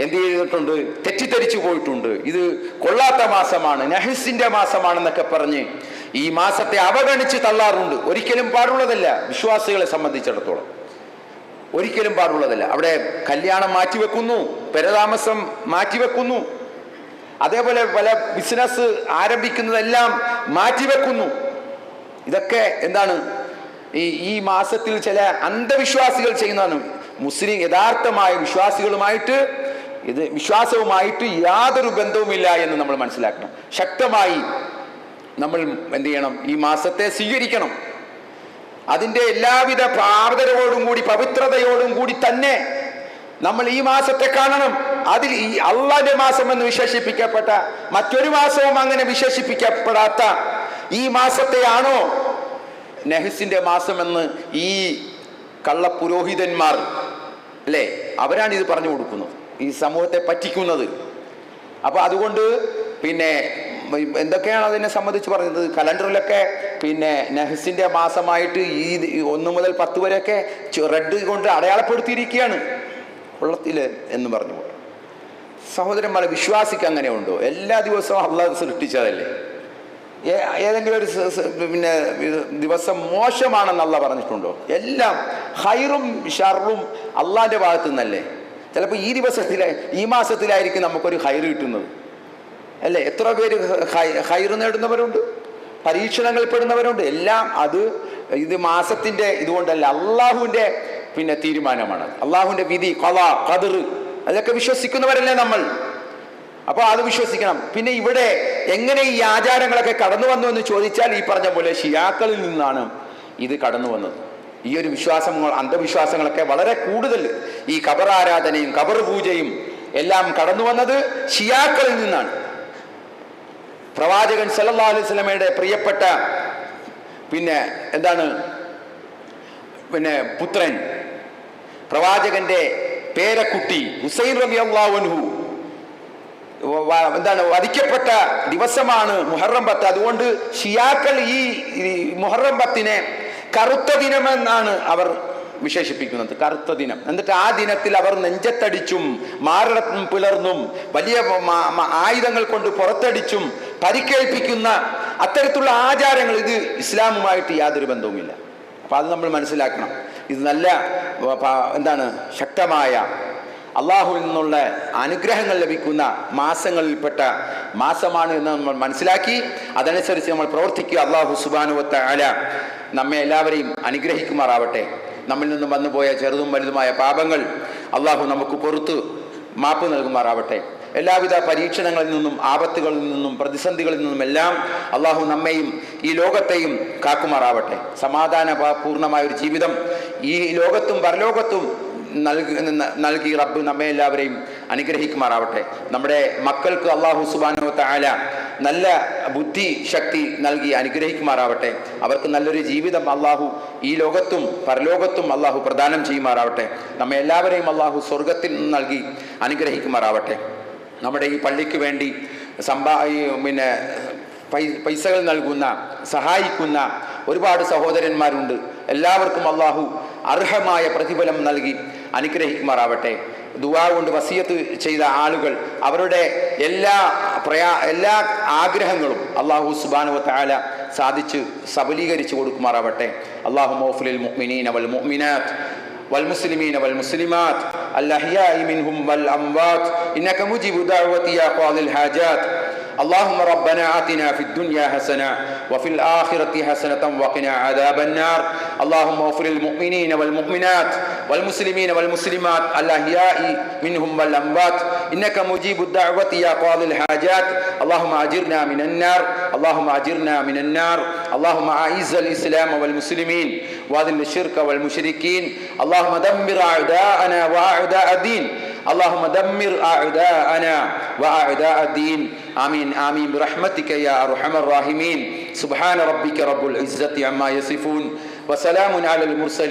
എന്ത് ചെയ്തിട്ടുണ്ട്? തെറ്റിദ്ധരിച്ചു പോയിട്ടുണ്ട്. ഇത് കൊള്ളാത്ത മാസമാണ്, നഹ്സിന്റെ മാസമാണെന്നൊക്കെ പറഞ്ഞ് ഈ മാസത്തെ അവഗണിച്ച് തള്ളാറുണ്ട്. ഒരിക്കലും പാടുള്ളതല്ല. വിശ്വാസികളെ സംബന്ധിച്ചിടത്തോളം ഒരിക്കലും പാടുള്ളതല്ല. അവിടെ കല്യാണം മാറ്റിവെക്കുന്നു, പെരതാമസം മാറ്റിവെക്കുന്നു, അതേപോലെ പല ബിസിനസ് ആരംഭിക്കുന്നതെല്ലാം മാറ്റിവെക്കുന്നു. ഇതൊക്കെ എന്താണ്? ഈ മാസത്തിൽ ചില അന്ധവിശ്വാസികൾ ചെയ്യുന്നതാണ്. മുസ്ലിം യഥാർത്ഥമായ വിശ്വാസികളുമായിട്ട്, ഇത് വിശ്വാസവുമായിട്ട് യാതൊരു ബന്ധവുമില്ല എന്ന് നമ്മൾ മനസ്സിലാക്കണം. ശക്തമായി നമ്മൾ എന്ത് ചെയ്യണം? ഈ മാസത്തെ സ്വീകരിക്കണം. അതിൻ്റെ എല്ലാവിധ പ്രാർത്ഥനയോടും കൂടി, പവിത്രതയോടും കൂടി തന്നെ നമ്മൾ ഈ മാസത്തെ കാണണം. അതിൽ ഈ അള്ളാന്റെ മാസം എന്ന് വിശേഷിപ്പിക്കപ്പെട്ട മറ്റൊരു മാസവും അങ്ങനെ വിശേഷിപ്പിക്കപ്പെടാത്ത ഈ മാസത്തെയാണോ നഹ്സിന്റെ മാസമെന്ന് ഈ കള്ളപുരോഹിതന്മാർ, അല്ലേ, അവരാണ് ഇത് പറഞ്ഞു കൊടുക്കുന്നത്, ഈ സമൂഹത്തെ പറ്റിക്കുന്നത്. അപ്പോൾ അതുകൊണ്ട് പിന്നെ എന്തൊക്കെയാണ് അതിനെ സംബന്ധിച്ച് പറയുന്നത്? കലണ്ടറിലൊക്കെ പിന്നെ നഹ്സിന്റെ മാസമായിട്ട് ഈ 1 മുതൽ 10 വരെയൊക്കെ റെഡ് കൊണ്ട് അടയാളപ്പെടുത്തിയിരിക്കുകയാണ്, വെള്ളത്തിൽ എന്ന് പറഞ്ഞുകൊണ്ട്. സഹോദരന്മാരെ, വിശ്വാസിക്ക് അങ്ങനെ ഉണ്ടോ? എല്ലാ ദിവസവും അള്ളാഹ് സൃഷ്ടിച്ചതല്ലേ? ഏതെങ്കിലും ഒരു പിന്നെ ദിവസം മോശമാണെന്ന് അള്ളാഹ് പറഞ്ഞിട്ടുണ്ടോ? എല്ലാം ഹൈറും ഷർറും അള്ളാഹിൻ്റെ ഭാഗത്തു നിന്നല്ലേ? ചിലപ്പോൾ ഈ മാസത്തിലായിരിക്കും നമുക്കൊരു ഹൈറ് കിട്ടുന്നത് അല്ലേ? എത്ര പേര് ഹൈറ് നേടുന്നവരുണ്ട്, പരീക്ഷണങ്ങൾ പെടുന്നവരുണ്ട്. എല്ലാം ഇത് മാസത്തിൻ്റെ ഇതുകൊണ്ടല്ല, അള്ളാഹുവിൻ്റെ പിന്നെ തീരുമാനമാണ്, അള്ളാഹുവിൻ്റെ വിധി, ഖളാ, ഖദർ, അതൊക്കെ വിശ്വസിക്കുന്നവരല്ലേ നമ്മൾ. അപ്പോൾ അത് വിശ്വസിക്കണം. പിന്നെ ഇവിടെ എങ്ങനെ ഈ ആചാരങ്ങളൊക്കെ കടന്നു വന്നു എന്ന് ചോദിച്ചാൽ, ഈ പറഞ്ഞ പോലെ ഷിയാക്കളിൽ നിന്നാണ് ഇത് കടന്നു വന്നത്. ഈ ഒരു അന്ധവിശ്വാസങ്ങളൊക്കെ വളരെ കൂടുതൽ, ഈ ഖബർ ആരാധനയും ഖബർ പൂജയും എല്ലാം കടന്നു വന്നത് ഷിയാക്കളിൽ നിന്നാണ്. പ്രവാചകൻ സല്ലല്ലാഹു അലൈഹി വസല്ലമയുടെ പ്രിയപ്പെട്ട പുത്രൻ, പ്രവാചകന്റെ പേരക്കുട്ടി ഹുസൈൻ റളിയല്ലാഹു അൻഹു വധിക്കപ്പെട്ട ദിവസമാണ് മുഹറം 10. അതുകൊണ്ട് ഷിയാക്കൾ ഈ മുഹറം 10-നെ കറുത്ത ദിനമെന്നാണ് അവർ വിശേഷിപ്പിക്കുന്നത്, കറുത്ത ദിനം. എന്നിട്ട് ആ ദിനത്തിൽ അവർ നെഞ്ചത്തടിച്ചും മാറിടത്തും പിളർന്നും വലിയ ആയുധങ്ങൾ കൊണ്ട് പുറത്തടിച്ചും പരിക്കേൽപ്പിക്കുന്ന അത്തരത്തിലുള്ള ആചാരങ്ങൾ, ഇത് ഇസ്ലാമുമായിട്ട് യാതൊരു ബന്ധവുമില്ല. അപ്പം അത് നമ്മൾ മനസ്സിലാക്കണം. ഇത് നല്ല ശക്തമായ അള്ളാഹുവിൽ നിന്നുള്ള അനുഗ്രഹങ്ങൾ ലഭിക്കുന്ന മാസങ്ങളിൽപ്പെട്ട മാസമാണ് എന്ന് നമ്മൾ മനസ്സിലാക്കി അതനുസരിച്ച് നമ്മൾ പ്രവർത്തിക്കുക. അള്ളാഹു സുബ്ഹാനഹു വ തആല നമ്മെ എല്ലാവരെയും അനുഗ്രഹിക്കുമാറാവട്ടെ. നമ്മിൽ നിന്നും വന്നുപോയ ചെറുതും വലുതുമായ പാപങ്ങൾ അള്ളാഹു നമുക്ക് പുറത്ത് മാപ്പ് നൽകുമാറാവട്ടെ. എല്ലാവിധ പരീക്ഷണങ്ങളിൽ നിന്നും ആപത്തുകളിൽ നിന്നും പ്രതിസന്ധികളിൽ നിന്നും എല്ലാം അള്ളാഹു നമ്മെയും ഈ ലോകത്തെയും കാക്കുമാറാവട്ടെ. സമാധാന പൂർണ്ണമായ ഒരു ജീവിതം ഈ ലോകത്തും പരലോകത്തും നൽകി റബ്ബ് നമ്മെ എല്ലാവരെയും അനുഗ്രഹിക്കുമാറാവട്ടെ. നമ്മുടെ മക്കൾക്ക് അള്ളാഹു സുബ്ഹാനഹു വ തആല നല്ല ബുദ്ധി ശക്തി നൽകി അനുഗ്രഹിക്കുമാറാവട്ടെ. അവർക്ക് നല്ലൊരു ജീവിതം അള്ളാഹു ഈ ലോകത്തും പരലോകത്തും അള്ളാഹു പ്രദാനം ചെയ്യുമാറാവട്ടെ. നമ്മെ എല്ലാവരെയും അള്ളാഹു സ്വർഗത്തിൽ നൽകി അനുഗ്രഹിക്കുമാറാവട്ടെ. നമ്മുടെ ഈ പള്ളിക്ക് വേണ്ടി പൈസകൾ നൽകുന്ന, സഹായിക്കുന്ന ഒരുപാട് സഹോദരന്മാരുണ്ട്. എല്ലാവർക്കും അള്ളാഹു അർഹമായ പ്രതിഫലം നൽകി അനുഗ്രഹിക്കുമാറാവട്ടെ. ദുആ കൊണ്ട് വസിയത്ത് ചെയ്ത ആളുകൾ അവരുടെ എല്ലാ ആഗ്രഹങ്ങളും അല്ലാഹു സുബ്ഹാനഹു വ തആല സാധിച്ച് സബലീകരിച്ചു കൊടുക്കുമാറാവട്ടെ. അല്ലാഹുമ്മ ഗ്ഫിറിൽ മുഅ്മിനീന വൽ മുഅ്മിനാത്ത് والمسلمين والمسلمات الأحياء منهم والأموات إنك مجيب دعوة يا قاضي الحاجات. اللهم ربنا آتنا في الدنيا حسنة وفي الآخرة حسنة وقنا عذاب النار. اللهم اغفر للمؤمنين والمؤمنات والمسلمين والمسلمات الأحياء منهم والأموات إنك مجيب الدعوة يا قاضي الحاجات. اللهم أجرنا من النار، اللهم أجرنا من النار. اللهم أعز الإسلام والمسلمين وأذل الشرك والمشركين. اللهم دمر أعداءنا وأعداء الدين. اللهم دمر أعداءنا وأعداء الدين. آمين آمين برحمتك يا أرحم الراحمين. سبحان ربك رب العزة عما يصفون وسلام على المرسلين.